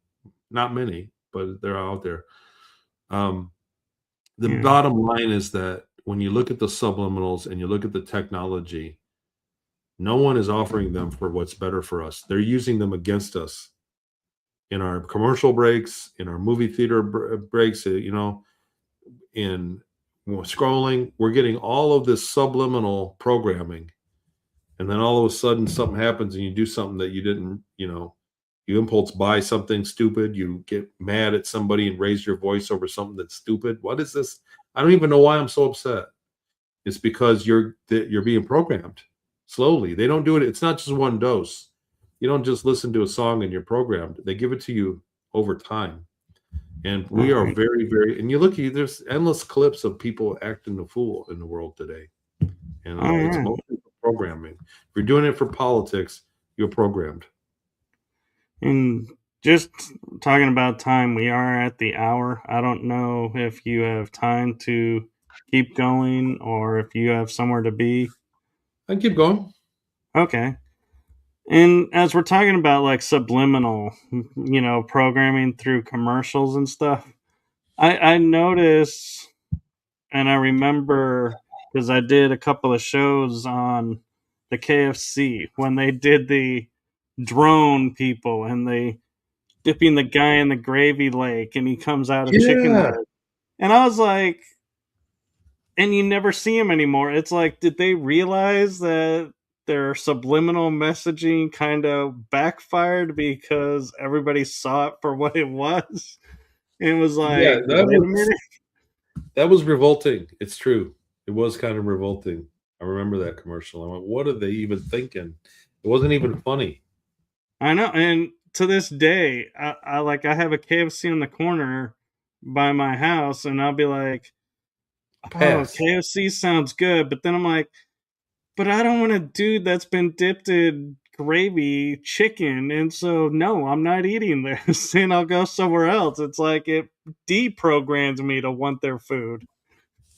Not many, but they're out there. The yeah, bottom line is that when you look at the subliminals and you look at the technology, no one is offering them for what's better for us. They're using them against us in our commercial breaks, in our movie theater breaks, in scrolling. We're getting all of this subliminal programming, and then all of a sudden something happens and you do something that you didn't, you impulse buy something stupid, you get mad at somebody and raise your voice over something that's stupid. What is this? I don't even know why I'm so upset. It's because you're being programmed slowly. They don't do it. It's not just one dose. You don't just listen to a song and you're programmed. They give it to you over time. And we are right. very, very, and there's endless clips of people acting the fool in the world today. And Oh, it's yeah. mostly programming. If you're doing it for politics, you're programmed. And just talking about time, we are at the hour. I don't know if you have time to keep going or if you have somewhere to be. I can keep going. Okay. And as we're talking about like subliminal, programming through commercials and stuff, I notice And I remember because I did a couple of shows on the KFC when they did the drone people and they dipping the guy in the gravy lake and he comes out of chicken Yeah. breast. And I was like, and you never see him anymore. It's like, did they realize that their subliminal messaging kind of backfired because everybody saw it for what it was? And was Yeah, like, wait a minute. that was revolting. It's true. It was kind of revolting. I remember that commercial. I went, "What are they even thinking?" It wasn't even funny. I know. And to this day, I have a KFC in the corner by my house, and I'll be like, oh, Pass. KFC sounds good. But then I'm like, but I don't want a dude that's been dipped in gravy chicken. And so, no, I'm not eating this. And I'll go somewhere else. It's like it deprograms me to want their food.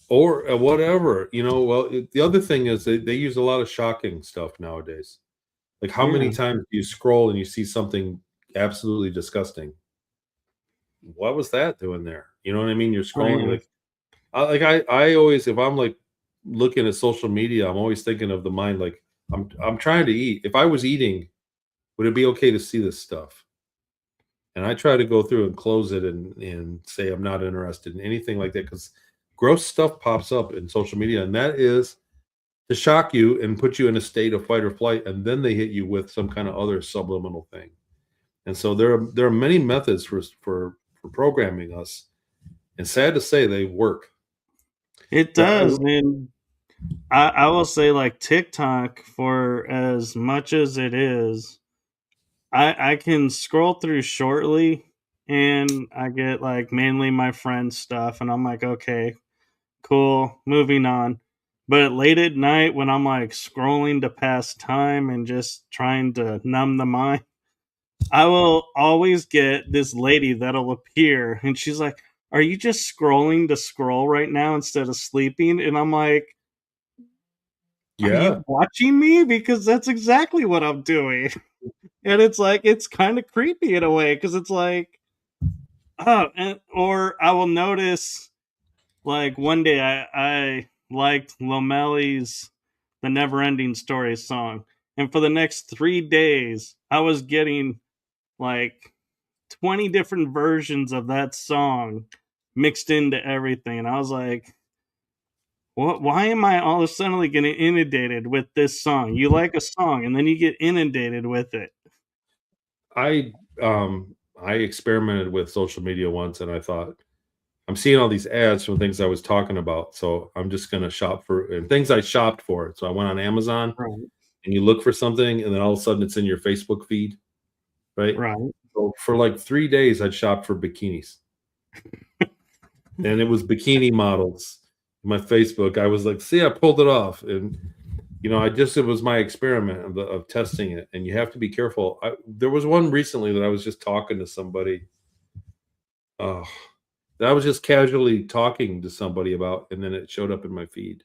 Or whatever, well, the other thing is they use a lot of shocking stuff nowadays. Like, how many Yeah. times do you scroll and you see something absolutely disgusting? What was that doing there? You know what I mean? You're Oh, scrolling, yeah. I always, if I'm like looking at social media, I'm always thinking of the mind, like, I'm trying to eat. If I was eating, would it be okay to see this stuff? And I try to go through and close it and say I'm not interested in anything like that, because gross stuff pops up in social media, and that is to shock you and put you in a state of fight or flight, and then they hit you with some kind of other subliminal thing. And so there are many methods for programming us, and sad to say, they work. It But does. And I will say, like, TikTok, for as much as it is, I can scroll through shortly and I get like mainly my friends stuff and I'm like, okay, cool, moving on. But late at night when I'm like scrolling to pass time and just trying to numb the mind, I will always get this lady that'll appear and she's like, are you just scrolling to scroll right now instead of sleeping? And I'm like, are yeah, you watching me? Because that's exactly what I'm doing. And it's like, it's kind of creepy in a way because it's like, oh, or I will notice like one day I liked Lomelli's "The Never Ending Story" song, and for the next 3 days I was getting like 20 different versions of that song mixed into everything, and I was like, what? Why am I all of a sudden getting inundated with this song? You like a song, and then you get inundated with it. I I experimented with social media once, and I thought, I'm seeing all these ads from things I was talking about, so I'm just gonna shop for and things I shopped for. So I went on Amazon, Right, and you look for something, and then all of a sudden it's in your Facebook feed, right? right. So for like 3 days, I'd shop for bikinis, and it was bikini models. My Facebook, I was like, "See, I pulled it off," and it was my experiment of testing it, and you have to be careful. There was one recently that I was just talking to somebody. Uh, that I was just casually talking to somebody about, and then it showed up in my feed.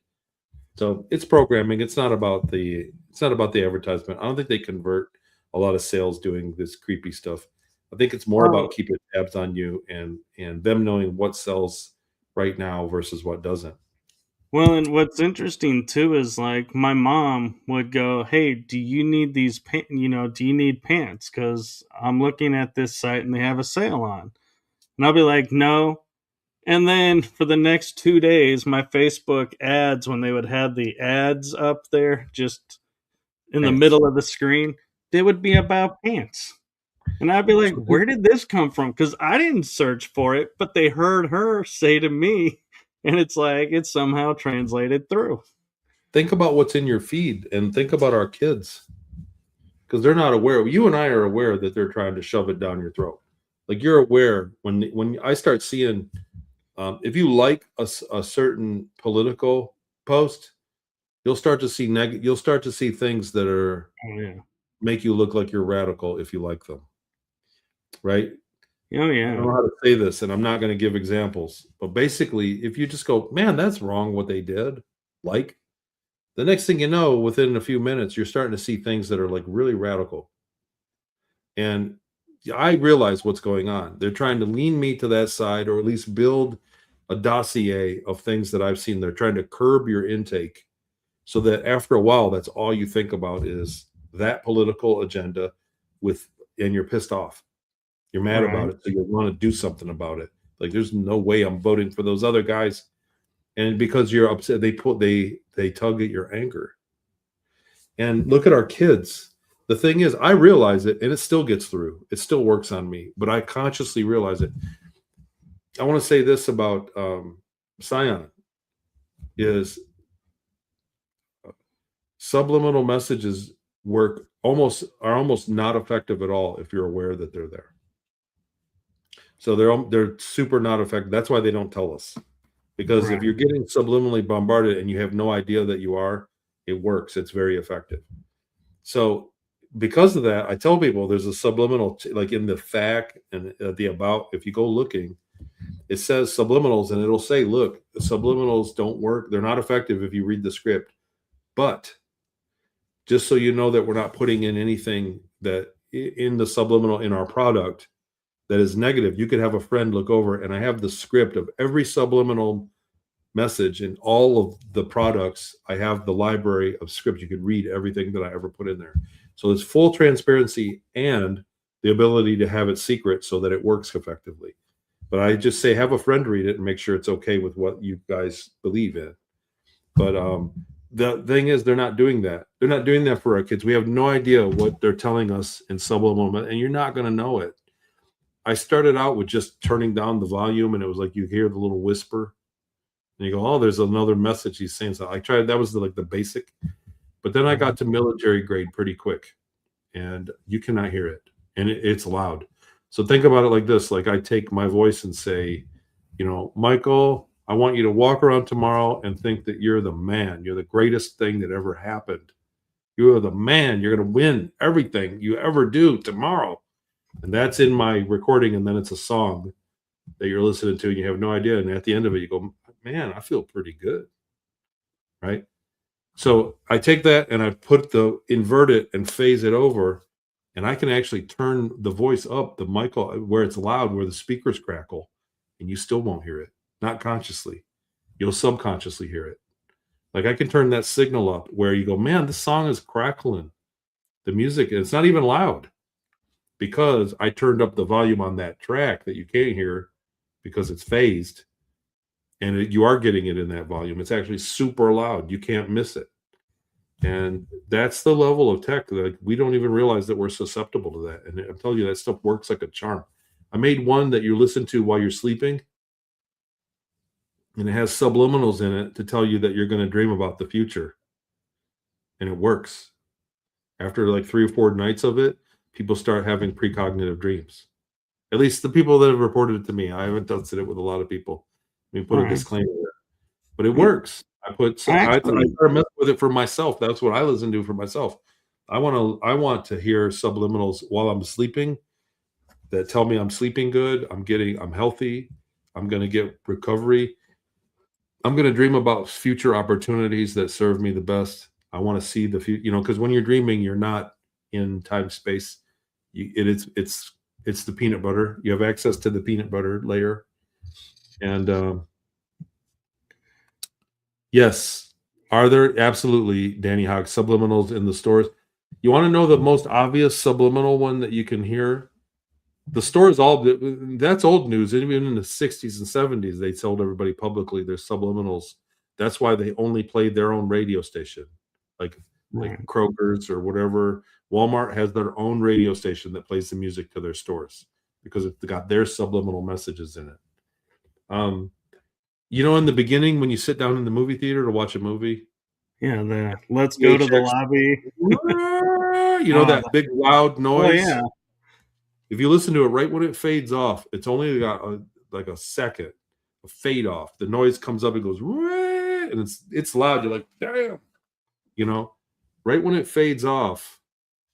So it's programming. It's not about the advertisement. I don't think they convert a lot of sales doing this creepy stuff. I think it's more Oh, about keeping tabs on you and them knowing what sells right now versus what doesn't. well, and what's interesting too is like my mom would go, "Hey, do you need these do you need pants cuz I'm looking at this site and they have a sale on." And I'll be like, "No." And then for the next 2 days, my Facebook ads when they would have the ads up there just in the Pants. middle of the screen, they would be about pants. And I'd be like, So think, "Where did this come from?" Because I didn't search for it, but they heard her say to me, and it's like it somehow translated through. think about what's in your feed and think about our kids, because they're not aware. You and I are aware that they're trying to shove it down your throat. Like, you're aware when I start seeing, if you like a certain political post, you'll start to see things that are Oh yeah, make you look like you're radical if you like them, right? oh I don't yeah. know how to say this, and I'm not going to give examples, but basically, if you just go, man, that's wrong what they did, like, the next thing you know, within a few minutes, you're starting to see things that are like really radical. And I realize what's going on. They're trying to lean me to that side, or at least build a dossier of things that I've seen. They're trying to curb your intake so that after a while, that's all you think about is that political agenda and you're pissed off. You're mad about it, so you want to do something about it. Like, there's no way I'm voting for those other guys. And because you're upset, they tug at your anger. And look at our kids. The thing is, I realize it, and it still gets through. It still works on me, but I consciously realize it. I want to say this about Scion is subliminal messages are almost not effective at all if you're aware that they're there. So they're super not effective. That's why they don't tell us. Because if you're getting subliminally bombarded and you have no idea that you are, it works. It's very effective. So because of that, I tell people there's a subliminal, like in the FAQ and the about, if you go looking, it says subliminals and it'll say, look, the subliminals don't work. They're not effective if you read the script. But just so you know that we're not putting in anything that in the subliminal in our product that is negative, you could have a friend look over and I have the script of every subliminal message in all of the products. I have the library of scripts. You could read everything that I ever put in there. So there's full transparency and the ability to have it secret so that it works effectively. But I just say, have a friend read it and make sure it's okay with what you guys believe in. But the thing is, they're not doing that. They're not doing that for our kids. We have no idea what they're telling us in subliminal, and you're not going to know it. I started out with just turning down the volume, and it was like you hear the little whisper, and you go, "Oh, there's another message he's saying." So I tried. That was like the basic, but then I got to military grade pretty quick, and you cannot hear it, and it's loud. So think about it like this: like I take my voice and say, Michael, I want you to walk around tomorrow and think that you're the man. You're the greatest thing that ever happened. You are the man. You're going to win everything you ever do tomorrow. And that's in my recording, and then it's a song that you're listening to, and you have no idea. And at the end of it, you go, man, I feel pretty good, right? So I take that and I invert it and phase it over, and I can actually turn the voice up, the mic, where it's loud, where the speakers crackle, and you still won't hear it, not consciously. You'll subconsciously hear it. Like I can turn that signal up where you go, man, this song is crackling. The music, it's not even loud, because I turned up the volume on that track that you can't hear because it's phased, and you are getting it in that volume. It's actually super loud. You can't miss it. And that's the level of tech that we don't even realize that we're susceptible to that. And I'm telling you, that stuff works like a charm. I made one that you listen to while you're sleeping, and it has subliminals in it to tell you that you're going to dream about the future. And it works. After like 3 or 4 nights of it, people start having precognitive dreams. At least the people that have reported it to me. I haven't tested it with a lot of people. Let me put a disclaimer there. But it works. I start messing with it for myself. That's what I listen to for myself. I want to hear subliminals while I'm sleeping that tell me I'm sleeping good, I'm healthy, I'm going to get recovery. I'm going to dream about future opportunities that serve me the best. I want to see the future, because when you're dreaming, you're not in time space. It's the peanut butter. You have access to the peanut butter layer. And yes, are there? Absolutely, Danny Hogg, subliminals in the stores. You want to know the most obvious subliminal one that you can hear? The stores, that's old news. Even in the 60s and 70s, they told everybody publicly there's subliminals. That's why they only played their own radio station, like Kroger's or whatever. Walmart has their own radio station that plays the music to their stores because it's got their subliminal messages in it. In the beginning, when you sit down in the movie theater to watch a movie, let's go to the lobby. That big loud noise. Oh, yeah. If you listen to it right when it fades off, it's only got like a second, a fade off. The noise comes up and goes, and it's loud. You're like, damn, right when it fades off,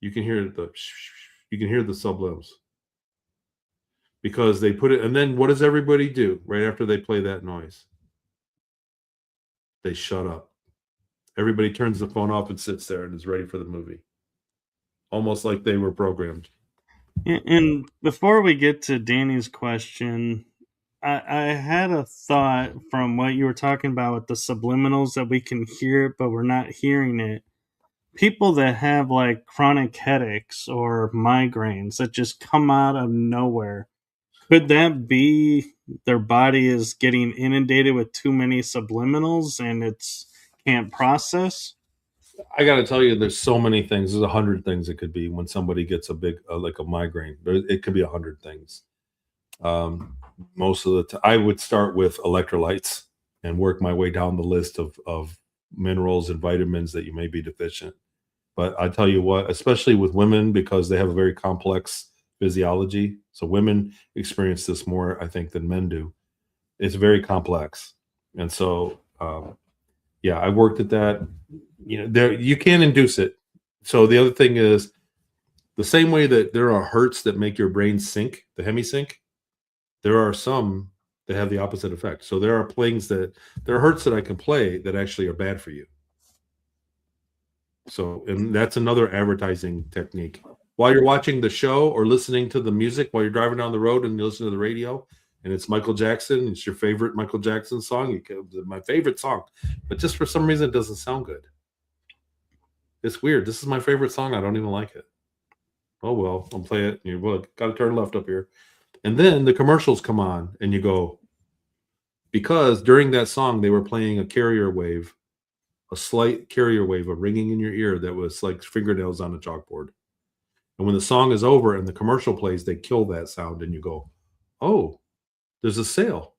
you can hear the sublims because they put it. And then what does everybody do right after they play that noise? They shut up. Everybody turns the phone off and sits there and is ready for the movie, almost like they were programmed. And before we get to Danny's question, I had a thought from what you were talking about with the subliminals that we can hear it, but we're not hearing it. People that have like chronic headaches or migraines that just come out of nowhere, could that be their body is getting inundated with too many subliminals and it's can't process? I got to tell you, there's so many things. There's 100 things it could be when somebody gets a big, like a migraine. It could be 100 things. Um, Most of the time, I would start with electrolytes and work my way down the list of minerals and vitamins that you may be deficient. But I tell you what, especially with women, because they have a very complex physiology. So women experience this more, I think, than men do. It's very complex. And so, yeah, I worked at that. There you can induce it. So the other thing is the same way that there are hurts that make your brain sink, the hemisync, there are some that have the opposite effect. So there are there are hurts that I can play that actually are bad for you. So, and that's another advertising technique. While you're watching the show or listening to the music while you're driving down the road and you listen to the radio, and it's Michael Jackson, it's your favorite Michael Jackson song, my favorite song, but just for some reason it doesn't sound good. It's weird. This is my favorite song. I don't even like it. Oh well, I'll play it. You got to turn left up here, and then the commercials come on, and you go, because during that song they were playing a carrier wave, a slight carrier wave of ringing in your ear that was like fingernails on a chalkboard. And when the song is over and the commercial plays, they kill that sound, and you go, "Oh, there's a sale."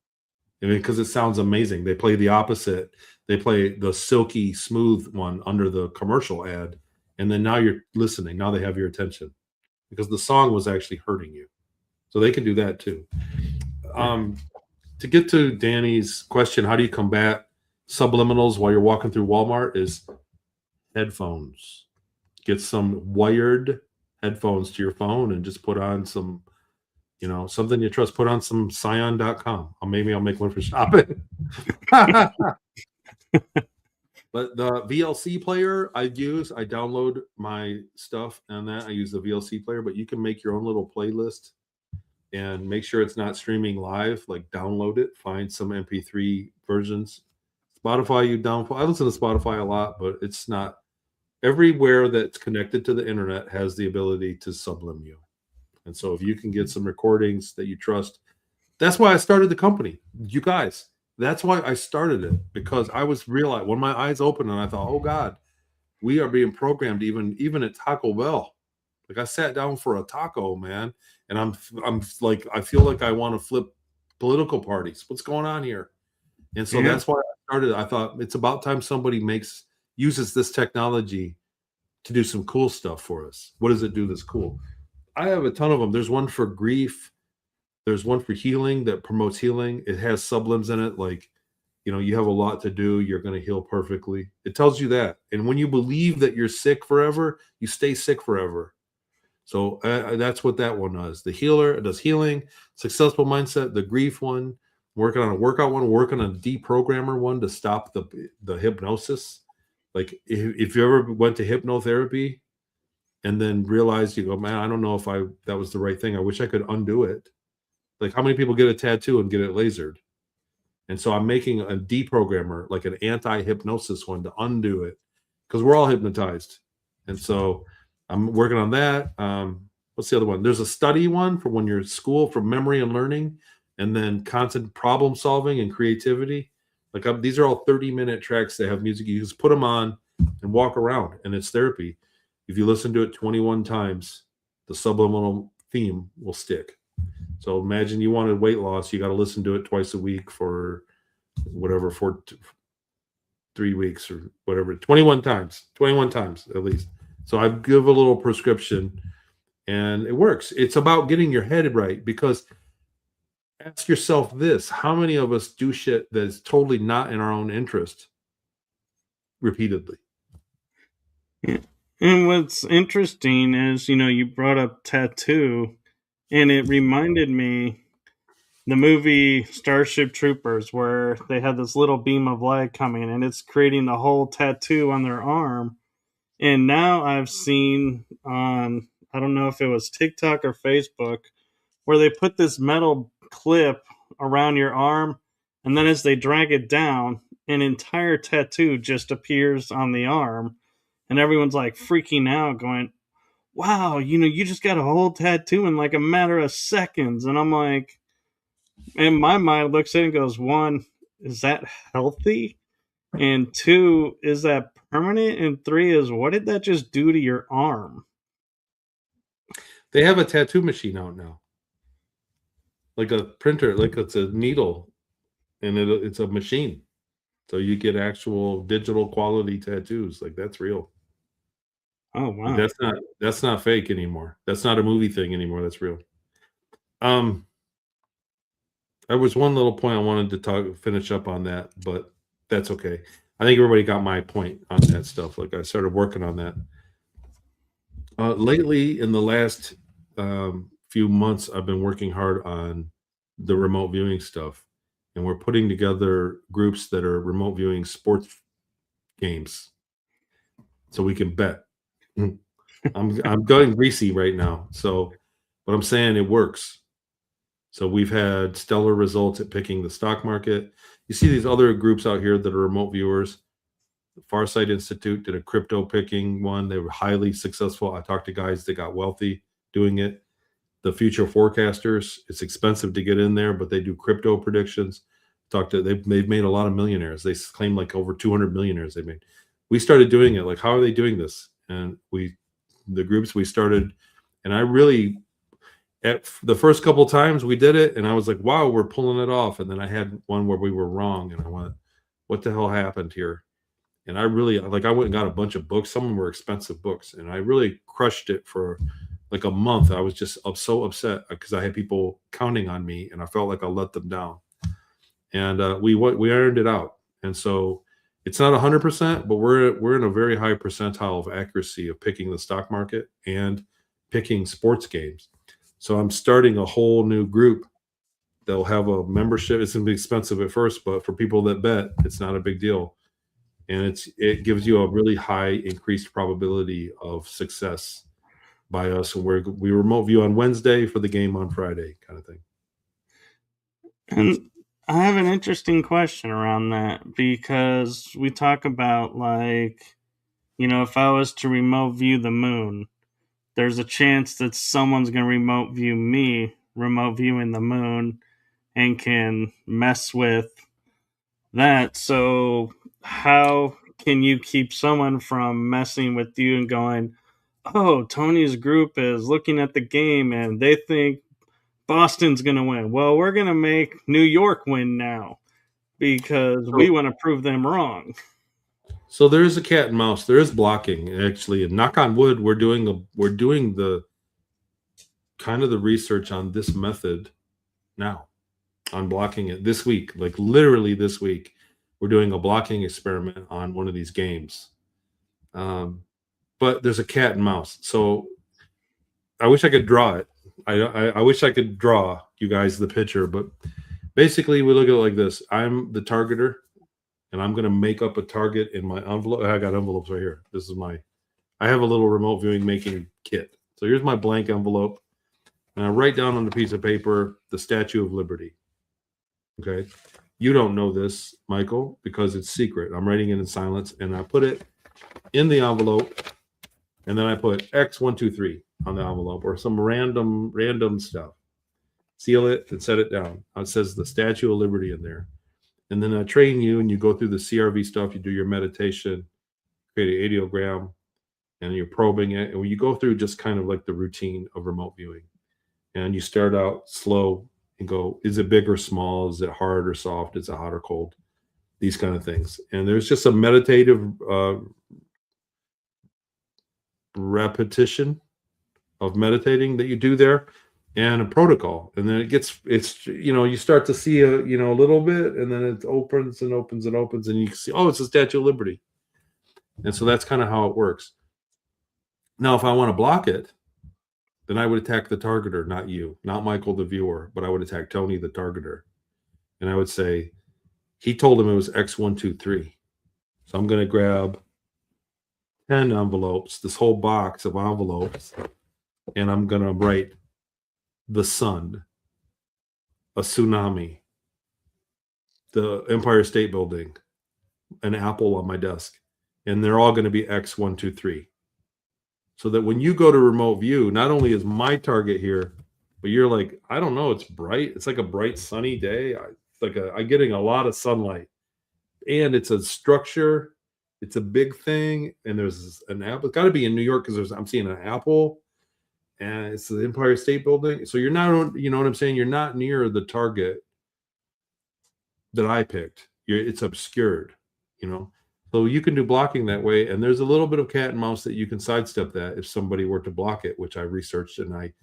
I mean, because it sounds amazing. They play the opposite. They play the silky, smooth one under the commercial ad, and then now you're listening. Now they have your attention because the song was actually hurting you. So they can do that too. Um, to get to Danny's question, how do you combat subliminals while you're walking through Walmart? Is headphones. Get some wired headphones to your phone and just put on some, something you trust. Put on some scion.com. Or maybe I'll make one for shopping. But the VLC player I download my stuff and that I use the VLC player, but you can make your own little playlist and make sure it's not streaming live. Like download it, find some MP3 versions. Spotify, I listen to Spotify a lot, but it's not everywhere that's connected to the internet has the ability to sublim you. And so if you can get some recordings that you trust, that's why I started the company. You guys, that's why I started it, because I was realized when my eyes opened and I thought, oh God, we are being programmed even at Taco Bell. Like I sat down for a taco, man, and I'm like, I feel like I want to flip political parties. What's going on here? And so that's why I started. I thought it's about time somebody uses this technology to do some cool stuff for us. What does it do that's cool? I have a ton of them. There's one for grief. There's one for healing that promotes healing. It has sublims in it. Like, you have a lot to do. You're going to heal perfectly. It tells you that. And when you believe that you're sick forever, you stay sick forever. So that's what that one does. The healer, it does healing, successful mindset, the grief one, working on a workout one, working on a deprogrammer one to stop the hypnosis. Like if you ever went to hypnotherapy and then realized, you go, man, I don't know if that was the right thing. I wish I could undo it. Like how many people get a tattoo and get it lasered? And so I'm making a deprogrammer, like an anti-hypnosis one to undo it, because we're all hypnotized. And so I'm working on that. What's the other one? There's a study one for when you're at school for memory and learning, and then constant problem solving and creativity. Like these are all 30-minute tracks that have music. You just put them on and walk around, and it's therapy. If you listen to it 21 times, the subliminal theme will stick. So imagine you wanted weight loss. You got to listen to it twice a week for whatever, for 3 weeks or whatever, 21 times at least. So I give a little prescription and it works. It's about getting your head right, because ask yourself this: how many of us do shit that's totally not in our own interest repeatedly? Yeah. And what's interesting is, you brought up tattoo, and it reminded me the movie Starship Troopers, where they had this little beam of light coming and it's creating the whole tattoo on their arm. And now I've seen on, I don't know if it was TikTok or Facebook, where they put this metal clip around your arm, and then as they drag it down, an entire tattoo just appears on the arm, and everyone's like freaking out, going, "Wow, you just got a whole tattoo in like a matter of seconds." And I'm like, in my mind, looks at it and goes, one, is that healthy? And two, is that permanent? And three is, what did that just do to your arm? They have a tattoo machine out now, like a printer, like it's a needle, and it's a machine. So you get actual digital quality tattoos. Like that's real. Oh Like, wow. that's not fake anymore. That's not a movie thing anymore. That's real. Um, there was one little point I wanted to finish up on that, but that's okay. I think everybody got my point on that stuff. Like I started working on that. Lately, in the last few months, I've been working hard on the remote viewing stuff, and we're putting together groups that are remote viewing sports games, so we can bet. I'm going greasy right now, so but I'm saying it works. So we've had stellar results at picking the stock market. You see these other groups out here that are remote viewers. The Farsight Institute did a crypto picking one. They were highly successful. I talked to guys that got wealthy doing it. The future forecasters, it's expensive to get in there, but they do crypto predictions. They've made a lot of millionaires. They claim like over 200 millionaires they made. We started doing it. Like, how are they doing this? And the groups we started, and I really, at the first couple times we did it, and I was like, wow, we're pulling it off. And then I had one where we were wrong, and I went, what the hell happened here? And I really, like, I went and got a bunch of books. Some of them were expensive books, and I really crushed it for like a month. I was just so upset because I had people counting on me, and I felt like I let them down. And we ironed it out. And so it's not 100%, but we're in a very high percentile of accuracy of picking the stock market and picking sports games. So I'm starting a whole new group. They'll have a membership. It's going to be expensive at first, but for people that bet, it's not a big deal. And it gives you a really high increased probability of success by us. And we remote view on Wednesday for the game on Friday, kind of thing. And I have an interesting question around that, because we talk about, like, if I was to remote view the moon, there's a chance that someone's going to remote view me, remote viewing the moon, and can mess with that. So, how can you keep someone from messing with you and going, oh, Tony's group is looking at the game and they think Boston's going to win? Well, we're going to make New York win now because we So, want to prove them wrong. so there is a cat and mouse. There is blocking, actually. And knock on wood, we're doing the kind of the research on this method now, on blocking it this week. Like literally this week, we're doing a blocking experiment on one of these games. But there's a cat and mouse. So I wish I could draw it. I wish I could draw you guys the picture, but basically we look at it like this. I'm the targeter, and I'm going to make up a target in my envelope. I got envelopes right here. I have a little remote viewing making kit. So here's my blank envelope, and I write down on a piece of paper the Statue of Liberty. Okay. You don't know this, Michael, because it's secret. I'm writing it in silence, and I put it in the envelope, and then I put X123 on the envelope or some random stuff. Seal it and set it down. It says the Statue of Liberty in there. And then I train you, and you go through the CRV stuff. You do your meditation, create an ideogram, and you're probing it. And when you go through just kind of like the routine of remote viewing, and you start out slow and go, is it big or small? Is it hard or soft? Is it hot or cold? These kind of things. And there's just a meditative repetition of meditating that you do there, and a protocol. And then you start to see a little bit, and then it opens and opens and opens, and you can see, oh, it's a Statue of Liberty. And so that's kind of how it works. Now, if I want to block it, then I would attack the targeter, not you, not Michael the viewer, but I would attack Tony the targeter. And I would say, he told him it was X123. So I'm going to grab 10 envelopes, this whole box of envelopes, and I'm going to write the sun, a tsunami, the Empire State Building, an apple on my desk, and they're all going to be X123. So that when you go to remote view, not only is my target here, but you're like, I don't know, it's bright. It's like a bright sunny day. I'm getting a lot of sunlight, and it's a structure. It's a big thing, and there's an apple. It's got to be in New York because I'm seeing an apple, and it's the Empire State Building. So you're not, you know what I'm saying? You're not near the target that I picked. It's obscured, you know. So you can do blocking that way, and there's a little bit of cat and mouse that you can sidestep that if somebody were to block it, which I researched and I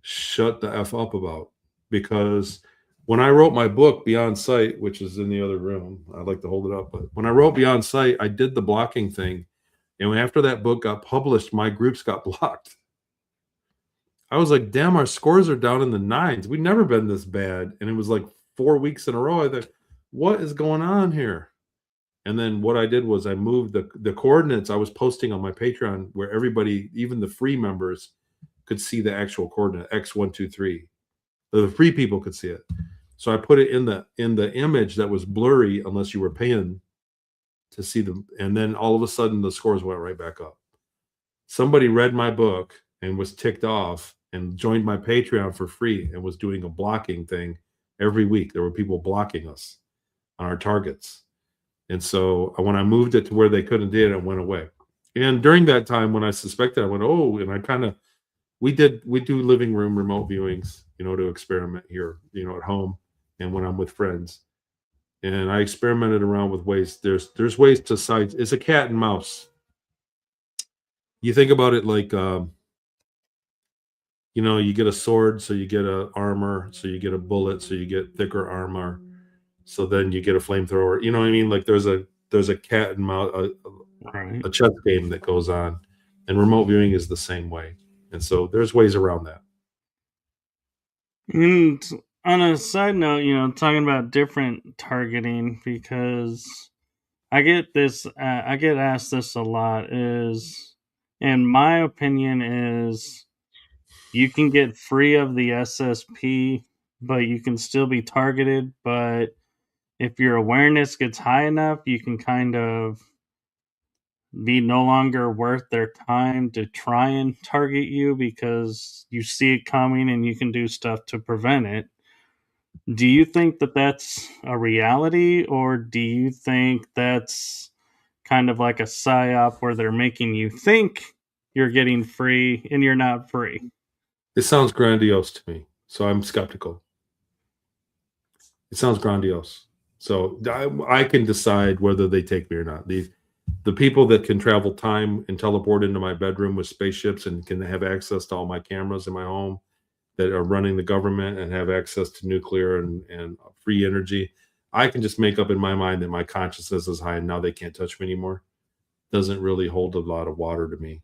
shut the F up about. Because when I wrote my book Beyond Sight, which is in the other room, I'd like to hold it up, but when I wrote Beyond Sight, I did the blocking thing, and after that book got published, my groups got blocked. I was like, damn, our scores are down in the nines. We've never been this bad. And it was like 4 weeks in a row. I thought, what is going on here? And then what I did was I moved the coordinates I was posting on my Patreon, where everybody, even the free members, could see the actual coordinate X123. The free people could see it. So I put it in the image that was blurry unless you were paying to see them. And then all of a sudden the scores went right back up. Somebody read my book and was ticked off and joined my Patreon for free and was doing a blocking thing every week. There were people blocking us on our targets. And so when I moved it to where they couldn't do it, it went away. And during that time, when I suspected, I went, oh, and I kind of, we do living room remote viewings, you know, to experiment here, you know, at home and when I'm with friends. And I experimented around with ways. There's ways to side. It's a cat and mouse. You think about it like, you know, you get a sword, so you get a armor, so you get a bullet, so you get thicker armor. So then you get a flamethrower. You know what I mean? Like there's a cat and mouse, a chess game that goes on, and remote viewing is the same way. And so there's ways around that. And on a side note, you know, talking about different targeting, because I get asked this a lot, is, in my opinion, is you can get free of the SSP, but you can still be targeted. But if your awareness gets high enough, you can kind of be no longer worth their time to try and target you because you see it coming and you can do stuff to prevent it. Do you think that that's a reality, or do you think that's kind of like a psyop where they're making you think you're getting free and you're not free? It sounds grandiose to me, so I'm skeptical. It sounds grandiose. So I can decide whether they take me or not. The people that can travel time and teleport into my bedroom with spaceships and can have access to all my cameras in my home, that are running the government and have access to nuclear and free energy, I can just make up in my mind that my consciousness is high and now they can't touch me anymore. Doesn't really hold a lot of water to me.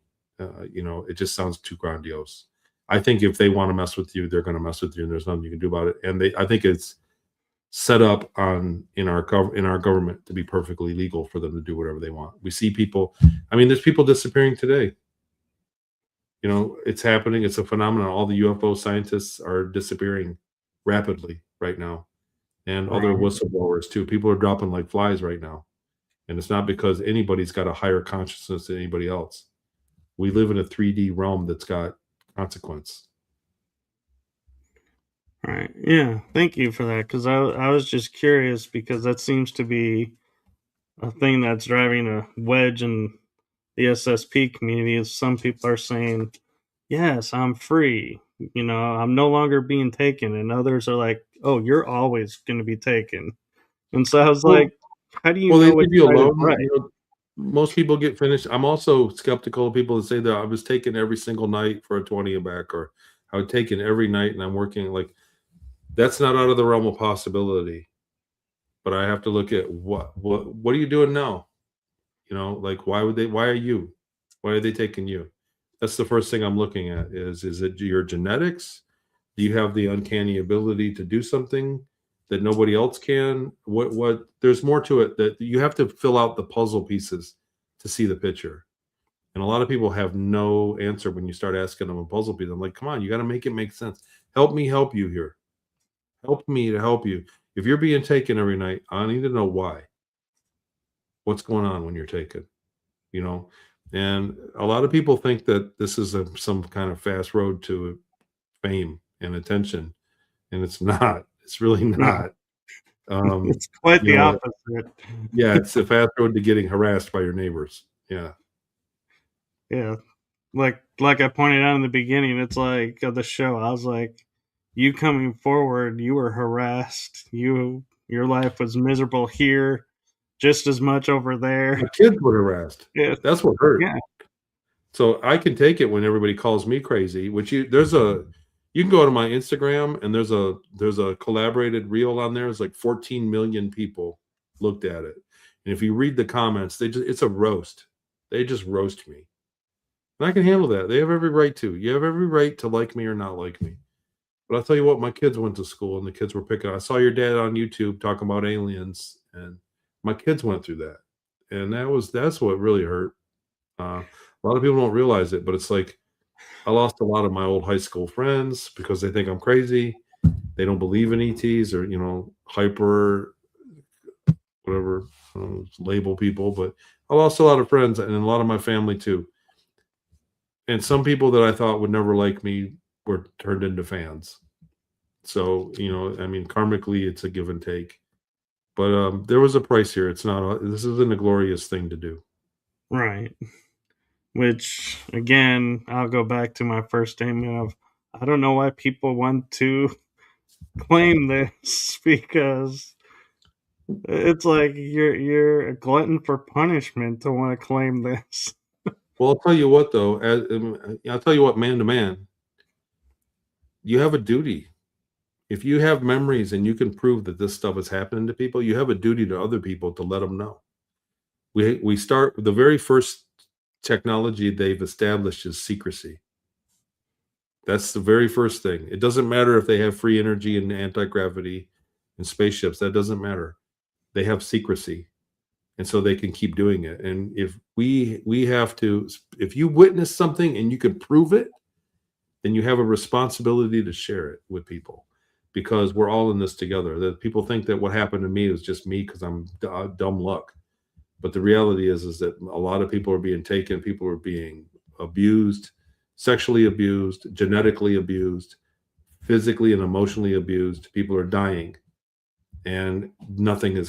You know, it just sounds too grandiose. I think if they want to mess with you, they're going to mess with you, and there's nothing you can do about it. And I think it's set up in our government to be perfectly legal for them to do whatever they want. We see people. I mean, there's people disappearing today. You know, it's happening. It's a phenomenon. All the UFO scientists are disappearing rapidly right now, and other whistleblowers too. People are dropping like flies right now, and it's not because anybody's got a higher consciousness than anybody else. We live in a 3D realm that's got consequence. Right. Yeah. Thank you for that. Because I was just curious, because that seems to be a thing that's driving a wedge in the SSP community. Is some people are saying, yes, I'm free. You know, I'm no longer being taken. And others are like, oh, you're always going to be taken. And so I was like, how do you know they which leave you side is alone. right? You know, most people get finished. I'm also skeptical of people that say that I was taken every single night for a 20 and back, or I would take it every night and I'm working. Like, that's not out of the realm of possibility. But I have to look at what are you doing now? You know, like why are they taking you? That's the first thing I'm looking at. Is it your genetics? Do you have the uncanny ability to do something that nobody else can? What there's more to it, that you have to fill out the puzzle pieces to see the picture. And a lot of people have no answer when you start asking them a puzzle piece. I'm like, come on, you got to make it make sense. Help me help you here. Help me to help you. If you're being taken every night, I need to know why. What's going on when you're taken? You know, and a lot of people think that this is some kind of fast road to fame and attention, and it's not. It's really No, not. it's quite You the know, opposite. yeah, it's a fast road to getting harassed by your neighbors. Yeah. Yeah, like I pointed out in the beginning, it's like of the show. I was like, you coming forward, you were harassed. Your life was miserable here, just as much over My there. kids were harassed. Yeah, That's what hurt. yeah, So I can take it when everybody calls me crazy, which you can go to my Instagram and there's a collaborated reel on there. It's like 14 million people looked at it. And if you read the comments, it's a roast. They just roast me. And I can handle that. They have every right to. You have every right to like me or not like me. But I'll tell you what, my kids went to school and the kids were picking. I saw your dad on YouTube talking about aliens, and my kids went through that. And that's what really hurt. A lot of people don't realize it, but it's like I lost a lot of my old high school friends because they think I'm crazy. They don't believe in ETs or, hyper, whatever, label people. But I lost a lot of friends and a lot of my family too. And some people that I thought would never like me were turned into fans. So, I mean, karmically, it's a give and take. But there was a price here. This isn't a glorious thing to do. right. Which again, I'll go back to my first statement of I don't know why people want to claim this because it's like you're a glutton for punishment to want to claim this. Well, I'll tell you what, though. I'll tell you what, man to man, you have a duty. If you have memories and you can prove that this stuff is happening to people, you have a duty to other people to let them know. We start the very first technology they've established is secrecy. That's the very first thing. It doesn't matter if they have free energy and anti-gravity and spaceships. That doesn't matter. They have secrecy, and so they can keep doing it. And if we have to, if you witness something and you can prove it, then you have a responsibility to share it with people because we're all in this together. That people think that what happened to me was just me because I'm dumb luck. But the reality is that a lot of people are being taken, people are being abused, sexually abused, genetically abused, physically and emotionally abused. People are dying, and nothing has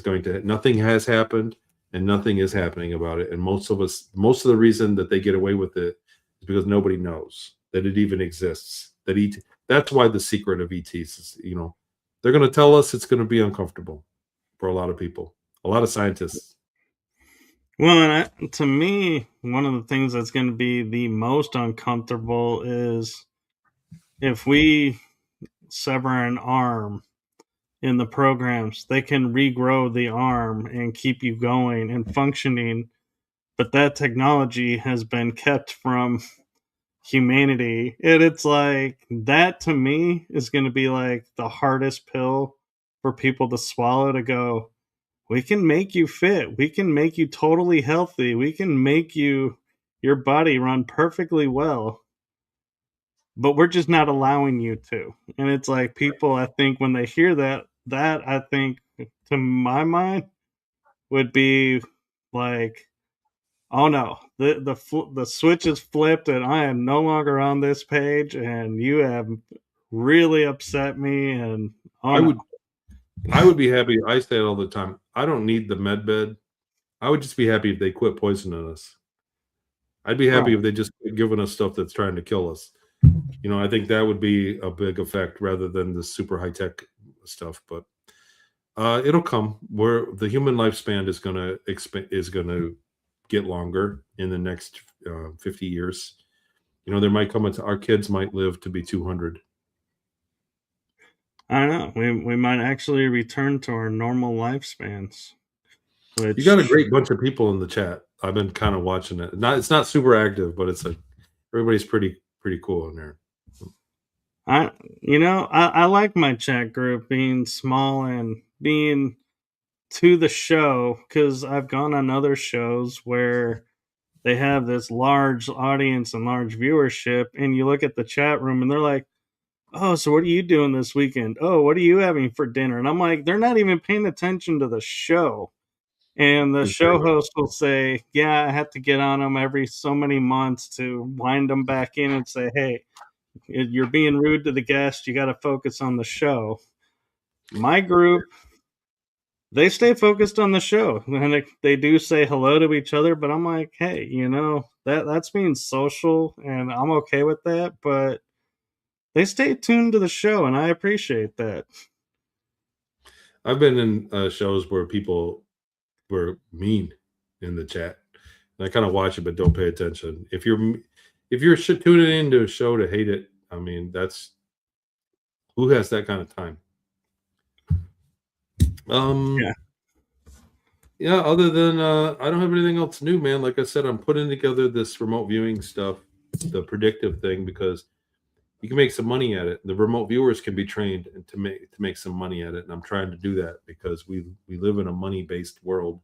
happened, and nothing is happening about it. And most of the reason that they get away with it is because nobody knows that it even exists. That's why the secret of ETs is, they're going to tell us it's going to be uncomfortable for a lot of people, a lot of scientists. Well, and to me, one of the things that's going to be the most uncomfortable is if we sever an arm in the programs, they can regrow the arm and keep you going and functioning. But that technology has been kept from humanity. And it's like that to me is going to be like the hardest pill for people to swallow to go, we can make you fit. We can make you totally healthy. We can make your body run perfectly well. But we're just not allowing you to. And it's like people I think when they hear that I think to my mind would be like, oh no, the switch is flipped and I am no longer on this page and you have really upset me and oh I no. would I would be happy. I say it all the time. I don't need the med bed. I would just be happy if they quit poisoning us. I'd be happy Right. if they just quit giving us stuff that's trying to kill us. I think that would be a big effect rather than the super high tech stuff. But it'll come where the human lifespan is gonna get longer in the next 50 years. There might come our kids might live to be 200. I don't know. We might actually return to our normal lifespans, You got a which great bunch of people in the chat. I've been kind of watching it. It's not super active, but everybody's pretty cool in there. I like my chat group being small and being to the show because I've gone on other shows where they have this large audience and large viewership, and you look at the chat room and they're like, oh, so what are you doing this weekend? Oh, what are you having for dinner? And I'm like, they're not even paying attention to the show. And the show Exactly. host will say, yeah, I have to get on them every so many months to wind them back in and say, hey, you're being rude to the guest. You got to focus on the show. My group, they stay focused on the show. And they do say hello to each other, but I'm like, hey, that's being social and I'm okay with that. But they stay tuned to the show and I appreciate that. I've been in shows where people were mean in the chat. And I kind of watch it, but don't pay attention. If you're tuning into a show to hate it, I mean, that's who has that kind of time. Yeah. Yeah, other than I don't have anything else new, man. Like I said, I'm putting together this remote viewing stuff, the predictive thing, because you can make some money at it. The remote viewers can be trained to make some money at it, and I'm trying to do that because we live in a money based world.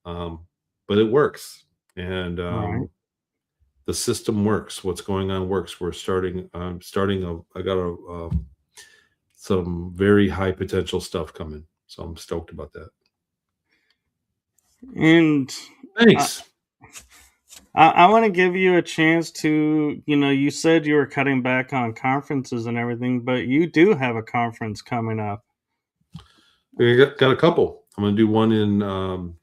But it works, and Right. the system works. What's going on works. We're starting. Starting. I got some very high potential stuff coming, so I'm stoked about that. And I, Thanks. I want to give you a chance to, you said you were cutting back on conferences and everything, but you do have a conference coming up. We got a couple. I'm going to do one in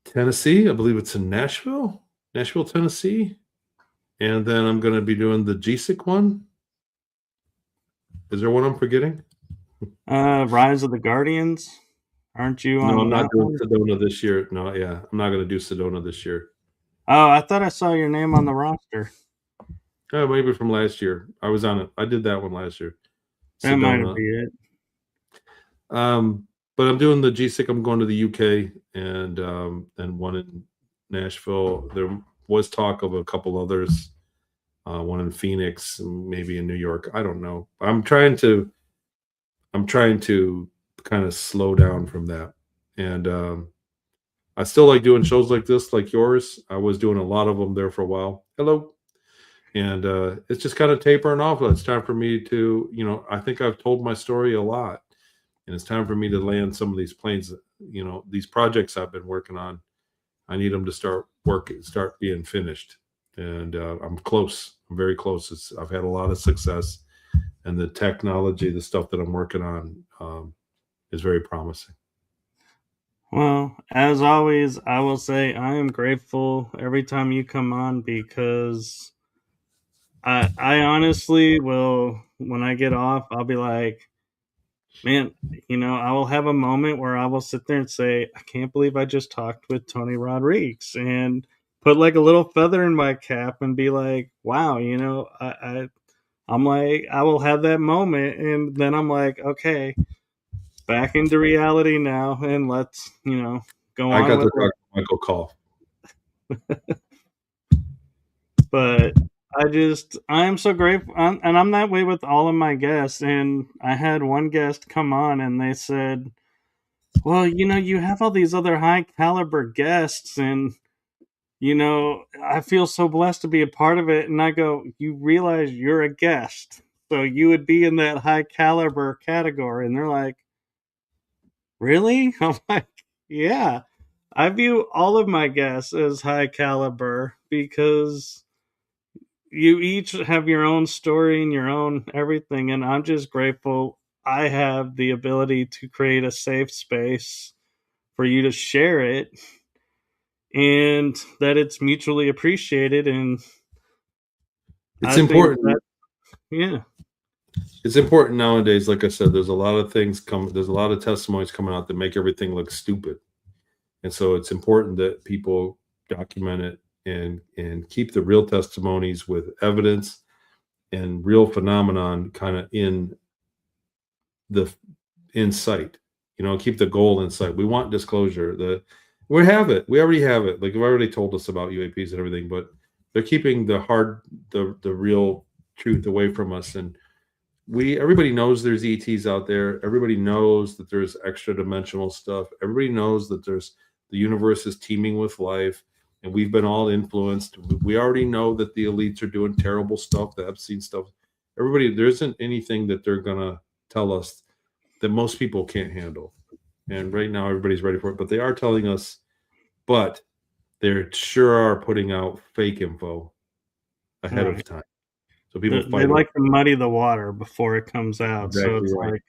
Tennessee. I believe it's in Nashville, Tennessee. And then I'm going to be doing the GSIC one. Is there one I'm forgetting? Rise of the Guardians. Aren't you No, on I'm not that doing one? Sedona this year. No, yeah, I'm not going to do Sedona this year. Oh, I thought I saw your name on the roster. Maybe from last year. I was on it. I did that one last year. That might Sedona. be it. But I'm doing the GSIC. I'm going to the UK and one in Nashville. There was talk of a couple others. One in Phoenix, maybe in New York. I don't know. I'm trying to kind of slow down from that. And I still like doing shows like this, like yours. I was doing a lot of them there for a while. Hello. And it's just kind of tapering off. It's time for me to, I think I've told my story a lot. And it's time for me to land some of these planes, these projects I've been working on. I need them to start being finished. And I'm close. I'm very close. I've had a lot of success. And the technology, the stuff that I'm working on is very promising. Well, as always, I will say I am grateful every time you come on because I honestly will, when I get off, I'll be like, man, I will have a moment where I will sit there and say, I can't believe I just talked with Tony Rodrigues and put like a little feather in my cap and be like, wow, I'm like, I will have that moment. And then I'm like, okay, back into reality now. And let's, go I on got with to it. talk to Michael Call. But I am so grateful. And I'm that way with all of my guests. And I had one guest come on and they said, well, you have all these other high caliber guests, and I feel so blessed to be a part of it. And I go, you realize you're a guest, so you would be in that high caliber category. And they're like, really? I'm like, yeah. I view all of my guests as high caliber because you each have your own story and your own everything. And I'm just grateful I have the ability to create a safe space for you to share it and that it's mutually appreciated. And It's I think important. that, yeah, It's important nowadays. Like I said, there's a lot of things there's a lot of testimonies coming out that make everything look stupid. And so it's important that people document it and keep the real testimonies with evidence and real phenomenon kind of the in sight. Keep the goal in sight. We want disclosure. We have it. We already have it. Like they've already told us about UAPs and everything, but they're keeping the real truth away from us. And everybody knows there's ETs out there. Everybody knows that there's extra dimensional stuff. Everybody knows that the universe is teeming with life. and we've been all influenced. We already know that the elites are doing terrible stuff, the Epstein stuff. Everybody, there isn't anything that they're gonna tell us that most people can't handle. And right now, everybody's ready for it. But they are telling us, but they sure are putting out fake info ahead of Right. time. So people They fight over. like to muddy the water before it comes out. So Exactly it's right. like,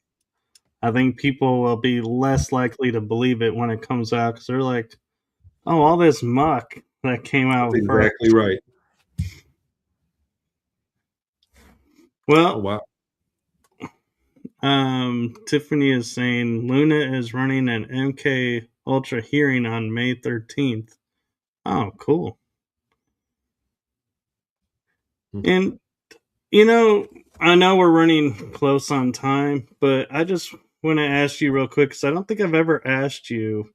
I think people will be less likely to believe it when it comes out because they're like, oh, all this muck that came That's out first. exactly right. Oh Well, wow. Tiffany is saying Luna is running an MK Ultra hearing on May 13th. Oh, cool. Hmm. And, I know we're running close on time, but I just want to ask you real quick because I don't think I've ever asked you.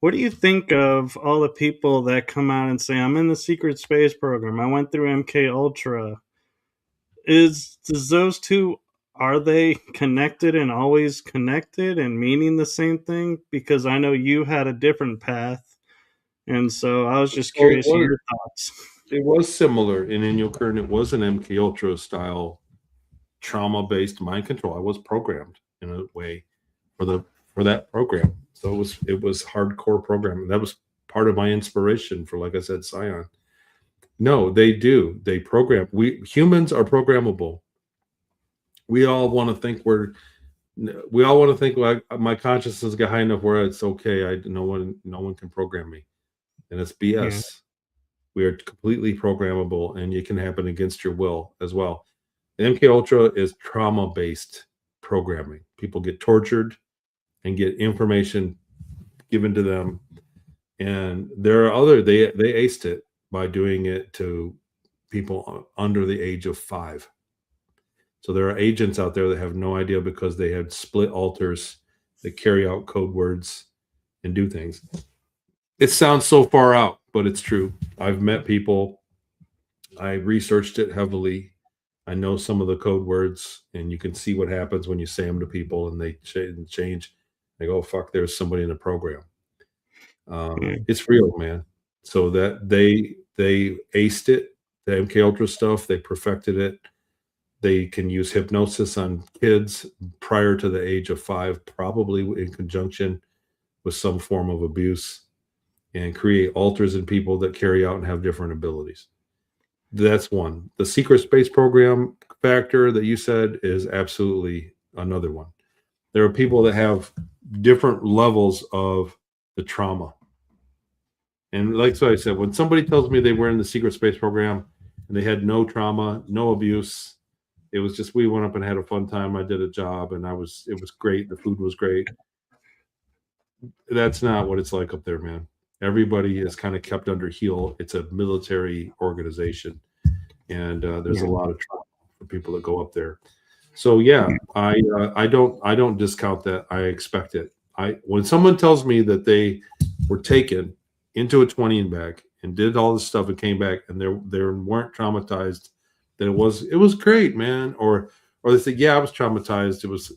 What do you think of all the people that come out and say, I'm in the secret space program? I went through MK Ultra. Does those two, are they connected and always connected and meaning the same thing? Because I know you had a different path, and so I was just So it curious of was your thoughts. it was similar in Inyo Current. It was an MK Ultra style trauma based mind control. I was programmed in a way for the for that program. So it was hardcore programming. That was part of my inspiration for, like I said, Scion. No, they do. They program. We humans are programmable. We all want to think we all want to think like my consciousness got high enough where it's okay. No one can program me, and it's Yeah. BS. We are completely programmable, and it can happen against your will as well. MK Ultra is trauma based programming. People get tortured and get information given to them, and there are other they aced it by doing it to people under the age of 5. So there are agents out there that have no idea because they had split alters that carry out code words and do things. It sounds so far out, but it's true. I've met people. I researched it heavily. I know some of the code words, and you can see what happens when you say them to people and they change. They go, oh, fuck, there's somebody in the program. Yeah. It's real, man. So that they aced it, the MK Ultra stuff, they perfected it. They can use hypnosis on kids prior to the age of 5, probably in conjunction with some form of abuse, and create alters in people that carry out and have different abilities. That's one. The secret space program factor that you said is absolutely another one. There are people that have different levels of the trauma. And like so I said, when somebody tells me they were in the secret space program and they had no trauma, no abuse, it was just we went up and had a fun time. I did a job and it was great. The food was great. That's not what it's like up there, man. Everybody is kind of kept under heel. It's a military organization, and there's a Yeah. lot of trauma for people that go up there. So yeah, I don't discount that. I expect it. I when someone tells me that they were taken into a 20 bag and did all this stuff and came back and they weren't traumatized, that it was great, man. Or they say, yeah, I was traumatized. It was,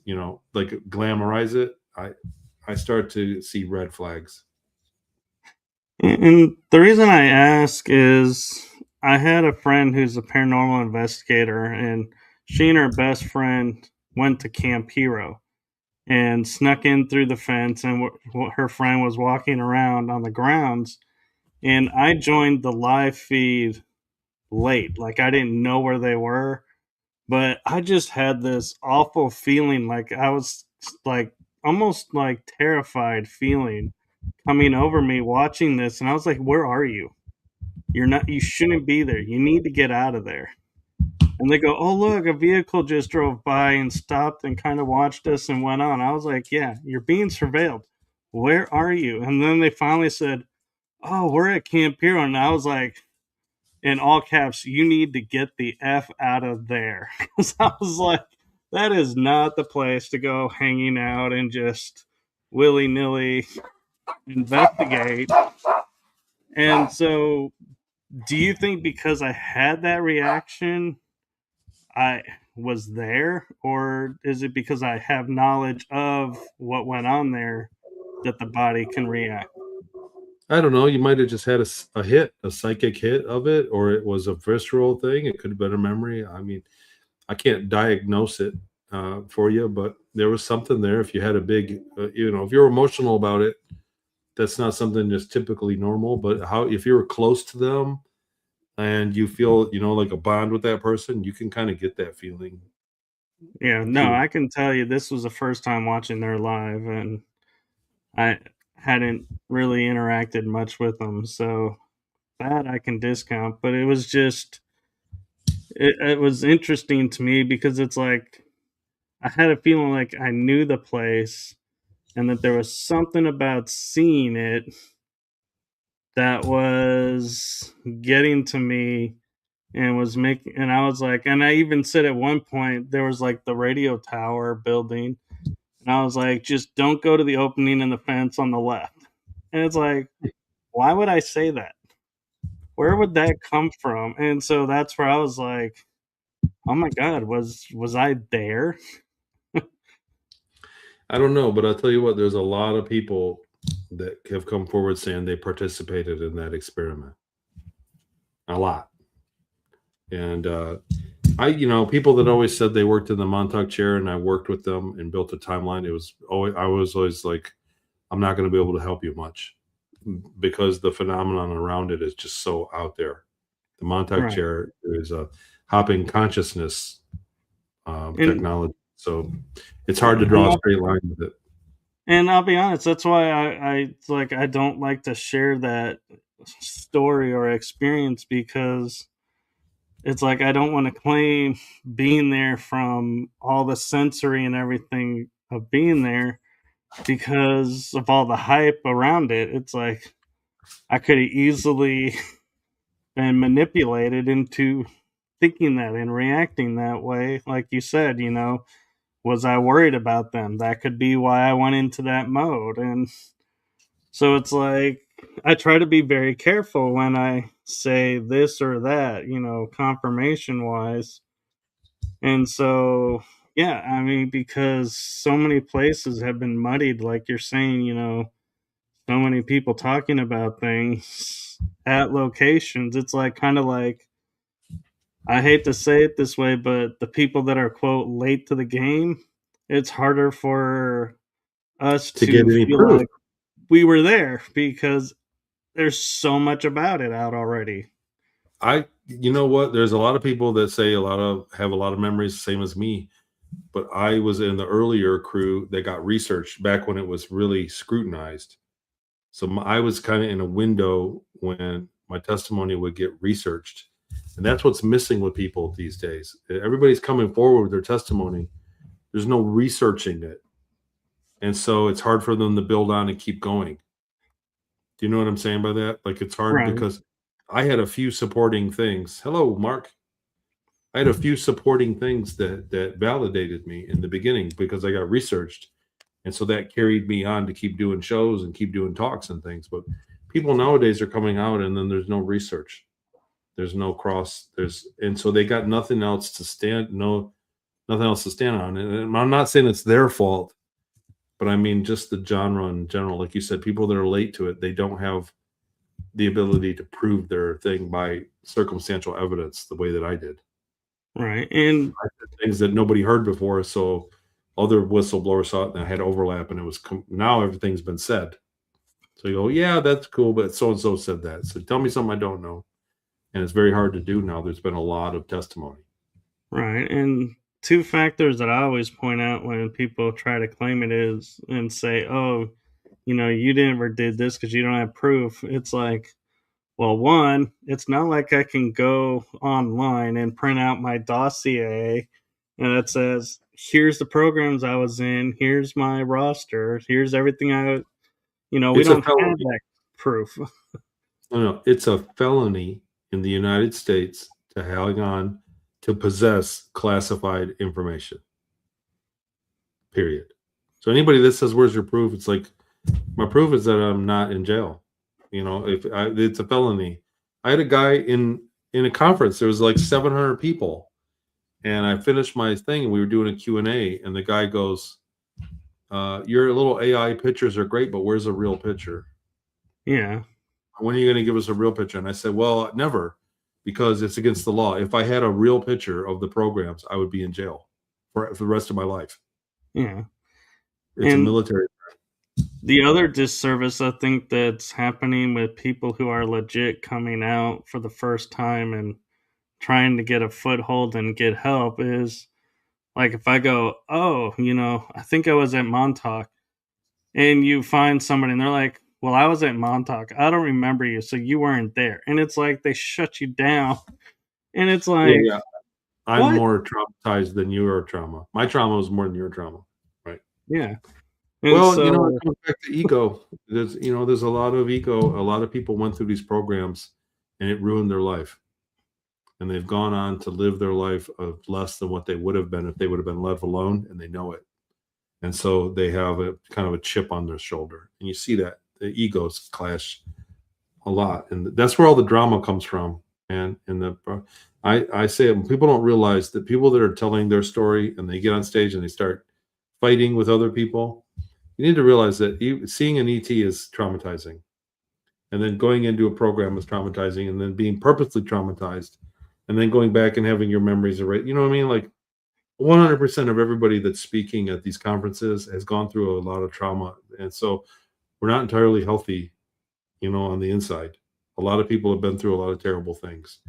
like glamorize it. I start to see red flags. And the reason I ask is I had a friend who's a paranormal investigator, and she and her best friend went to Camp Hero and snuck in through the fence, and her friend was walking around on the grounds. And I joined the live feed late, like I didn't know where they were, but I just had this awful feeling, like I was like almost like terrified feeling coming over me watching this, and I was like, where are you? You shouldn't be there. You need to get out of there. And they go, oh, look, a vehicle just drove by and stopped and kind of watched us and went on. I was like, yeah, you're being surveilled. Where are you? And then they finally said, oh, we're at Camp Hero. And I was like, in all caps, you need to get the F out of there. Because I was like, that is not the place to go hanging out and just willy nilly investigate. And so, do you think because I had that reaction, I was there, or is it because I have knowledge of what went on there that the body can react? I don't know. You might have just had a hit, a psychic hit of it, or it was a visceral thing. It could have been a memory. I mean, I can't diagnose it for you, but there was something there. If you had a big, if you're emotional about it, that's not something that's typically normal. But how if you're close to them and you feel, like a bond with that person, you can kind of get that feeling Yeah, no, too. I can tell you this was the first time watching their live, and I hadn't really interacted much with them, so that I can discount. But it was just it was interesting to me because it's like I had a feeling like I knew the place and that there was something about seeing it that was getting to me and was making, and I was like, and I even said at one point there was like the radio tower building, and I was like, just don't go to the opening in the fence on the left. And it's like, why would I say that? Where would that come from? And so that's where I was like, oh my god, was I there? I don't know, but I'll tell you what, there's a lot of people that have come forward saying they participated in that experiment. A lot. And people that always said they worked in the Montauk chair and I worked with them and built a timeline. I was always like, I'm not going to be able to help you much because the phenomenon around it is just so out there. The Montauk Right. chair is a hopping consciousness And technology. So it's hard to and draw a straight line with it. I'll be honest, that's why I like I don't like to share that story or experience because it's like I don't want to claim being there from all the sensory and everything of being there because of all the hype around it. It's like I could have easily been manipulated into thinking that and reacting that way. Like you said, was I worried about them? That could be why I went into that mode. And so it's like I try to be very careful when I say this or that, confirmation wise. And so, yeah, I mean, because so many places have been muddied, like you're saying, so many people talking about things at locations. It's like kind of like, I hate to say it this way, but the people that are, quote, late to the game, it's harder for us To get to any feel proof, like we were there because there's so much about it out already. you know what? There's a lot of people that say have a lot of memories, same as me. But I was in the earlier crew that got researched back when it was really scrutinized. So I was kind of in a window when my testimony would get researched. And that's what's missing with people these days. Everybody's coming forward with their testimony. There's no researching it. And so it's hard for them to build on and keep going. Do you know what I'm saying by that? Like it's hard Right. because I had a few supporting things. Hello, Mark. I had a few supporting things that validated me in the beginning because I got researched. And so that carried me on to keep doing shows and keep doing talks and things. But people nowadays are coming out and then there's no research. There's no cross. And so they got nothing else to stand, nothing else to stand on. And I'm not saying it's their fault, but I mean just the genre in general. Like you said, people that are late to it, they don't have the ability to prove their thing by circumstantial evidence the way that I did. Right. And I did things that nobody heard before, so other whistleblowers saw it and I had overlap, and it was now everything's been said. So you go, yeah, that's cool, but so and so said that. So tell me something I don't know, and it's very hard to do now. There's been a lot of testimony. right. And two factors that I always point out when people try to claim it is and say, oh, you never did this because you don't have proof. It's like, well, one, it's not like I can go online and print out my dossier and it says, here's the programs I was in, here's my roster, here's everything we It's a don't have felony. that proof. No, no, it's a felony in the United States to hang on to possess classified information. Period. So anybody that says, "Where's your proof?" It's like my proof is that I'm not in jail. It's a felony. I had a guy in a conference. There was like 700 people, and I finished my thing, and we were doing a Q&A, and the guy goes, "Your little AI pictures are great, but where's a real picture?" Yeah. when are you going to give us a real picture? And I said, well, never, because it's against the law. If I had a real picture of the programs, I would be in jail for the rest of my life. Yeah. It's a And military. the other disservice I think that's happening with people who are legit coming out for the first time and trying to get a foothold and get help is like if I go, oh, I think I was at Montauk, and you find somebody and they're like, well, I was at Montauk. I don't remember you, so you weren't there. And it's like they shut you down. And it's Yeah, like, yeah. I'm what? more traumatized than your trauma. My trauma was more than your trauma, right? Yeah. And Well, it so, comes back to ego. There's a lot of ego. A lot of people went through these programs, and it ruined their life. And they've gone on to live their life of less than what they would have been if they would have been left alone, and they know it. And so they have a kind of a chip on their shoulder, and you see that the egos clash a lot, and that's where all the drama comes from. And I say it, people don't realize that people that are telling their story and they get on stage and they start fighting with other people, you need to realize that seeing an ET is traumatizing, and then going into a program is traumatizing, and then being purposely traumatized, and then going back and having your memories erased. You know what I mean? Like 100% of everybody that's speaking at these conferences has gone through a lot of trauma, and so we're not entirely healthy, on the inside. A lot of people have been through a lot of terrible things,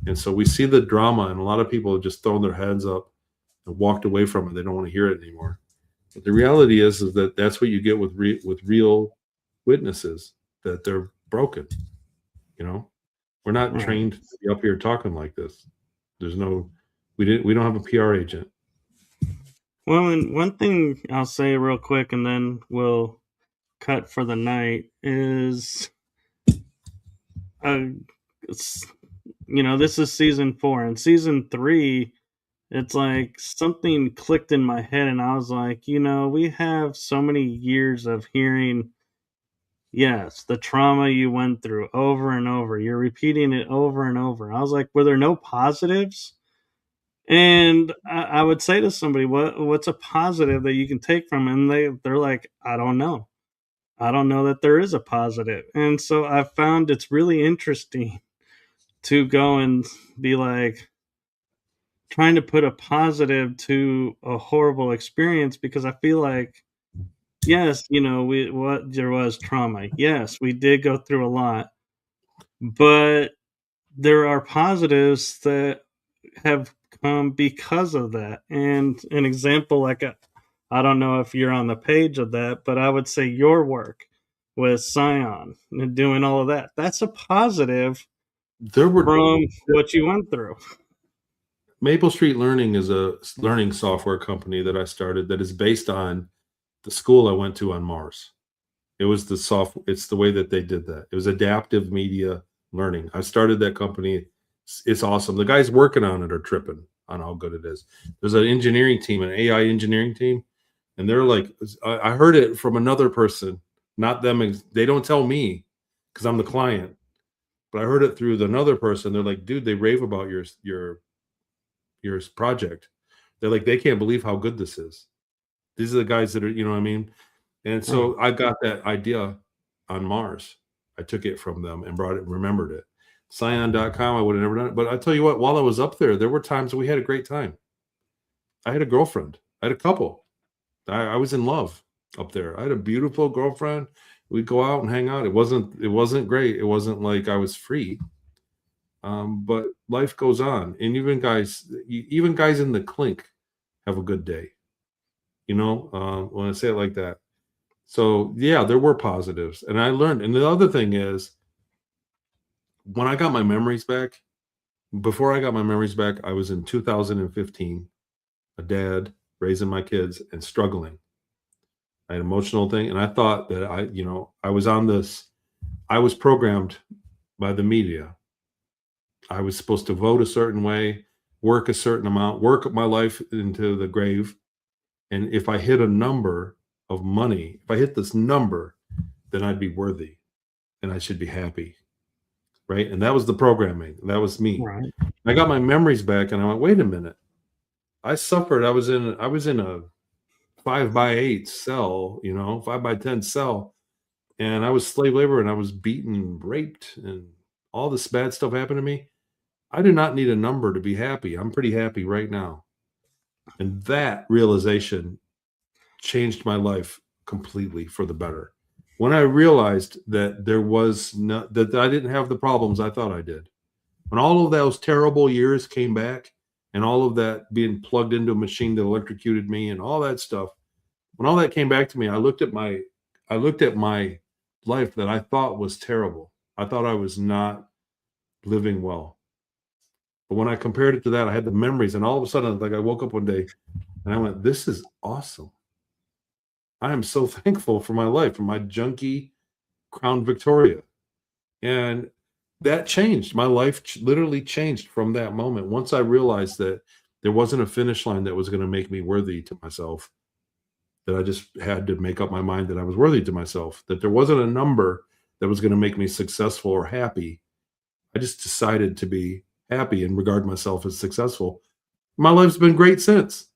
and so we see the drama, and a lot of people have just thrown their heads up and walked away from it. They don't want to hear it anymore. But the reality is that that's what you get with real witnesses, that they're broken. We're not right. trained to be up here talking like this. We don't have a PR agent. Well, and one thing I'll say real quick and then we'll cut for the night is, this is season 4. And season 3, it's like something clicked in my head and I was like, we have so many years of hearing, yes, the trauma you went through over and over. You're repeating it over and over. I was like, were there no positives? And I would say to somebody, what's a positive that you can take from it? And they're like, I don't know. I don't know that there is a positive. And so I found it's really interesting to go and be like trying to put a positive to a horrible experience, because I feel like, yes, there was trauma. Yes, we did go through a lot, but there are positives that have come because of that. And an example, like I don't know if you're on the page of that, but I would say your work with Scion and doing all of that, that's a positive There were from what you went through. Maple Street Learning is a learning software company that I started that is based on the school I went to on Mars. It's the way that they did that. It was adaptive media learning. I started that company. It's awesome. The guys working on it are tripping on how good it is. There's an engineering team, an AI engineering team, and they're like, I heard it from another person, not them. They don't tell me because I'm the client, but I heard it through another person. They're like, dude, they rave about your project. They're like, they can't believe how good this is. These are the guys that are, you know what I mean? And so I got that idea on Mars. I took it from them and remembered it. Scion.com, I would have never done it. But I tell you what, while I was up there were times we had a great time. I had a girlfriend. I had a couple. I was in love up there. I had a beautiful girlfriend. We'd go out and hang out. It wasn't great. It wasn't like I was free. But life goes on. And even guys in the clink have a good day. When I say it like that. So yeah, there were positives, and I learned. And the other thing is, when I got my memories back, before I got my memories back, I was in 2015, a dad raising my kids and struggling. I had an emotional thing, and I thought that I was on this. I was programmed by the media. I was supposed to vote a certain way, work a certain amount, work my life into the grave, and if I hit a number of money, if I hit this number, then I'd be worthy and I should be happy. Right. And that was the programming. That was me. Right. I got my memories back and I went, wait a minute. I suffered. I was in a 5x8 cell, 5x10 cell and I was slave labor, and I was beaten and raped, and all this bad stuff happened to me. I do not need a number to be happy. I'm pretty happy right now. And that realization changed my life completely for the better. When I realized that there was no, that I didn't have the problems I thought I did. When all of those terrible years came back and all of that being plugged into a machine that electrocuted me and all that stuff, when all that came back to me, I looked at my life that I thought was terrible. I thought I was not living well. But when I compared it to that, I had the memories, and all of a sudden, like I woke up one day and I went, "This is awesome. I am so thankful for my life, for my junkie Crown Victoria." And that changed. My life literally changed from that moment. Once I realized that there wasn't a finish line that was going to make me worthy to myself, that I just had to make up my mind that I was worthy to myself, that there wasn't a number that was going to make me successful or happy. I just decided to be happy and regard myself as successful. My life's been great since.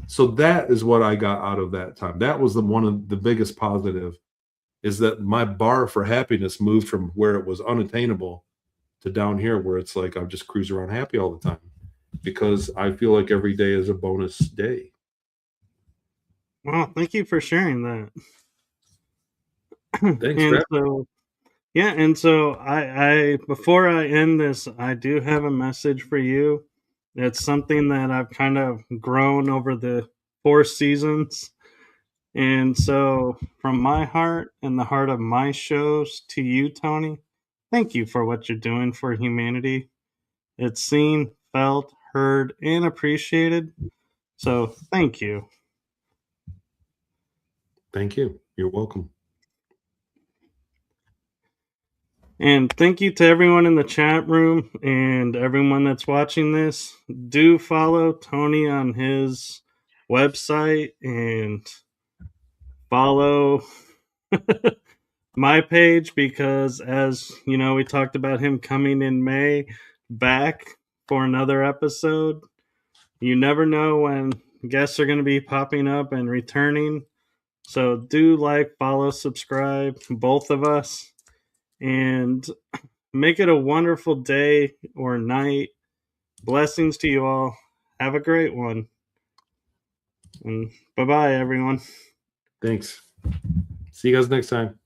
So that is what I got out of that time. That was the one of the biggest positive, is that my bar for happiness moved from where it was unattainable to down here where it's like I just cruise around happy all the time because I feel like every day is a bonus day. Well, thank you for sharing that. Thanks, And Brad. so, yeah, and so I before I end this, I do have a message for you. It's something that I've kind of grown over the 4 seasons. And so, from my heart and the heart of my shows to you, Tony, thank you for what you're doing for humanity. It's seen, felt, heard, and appreciated. So, thank you. Thank you. You're welcome. And thank you to everyone in the chat room and everyone that's watching this. Do follow Tony on his website and follow my page because, as you know, we talked about him coming in May back for another episode. You never know when guests are going to be popping up and returning. So do like, follow, subscribe, both of us, and make it a wonderful day or night. Blessings to you all. Have a great one. And bye bye, everyone. Thanks. See you guys next time.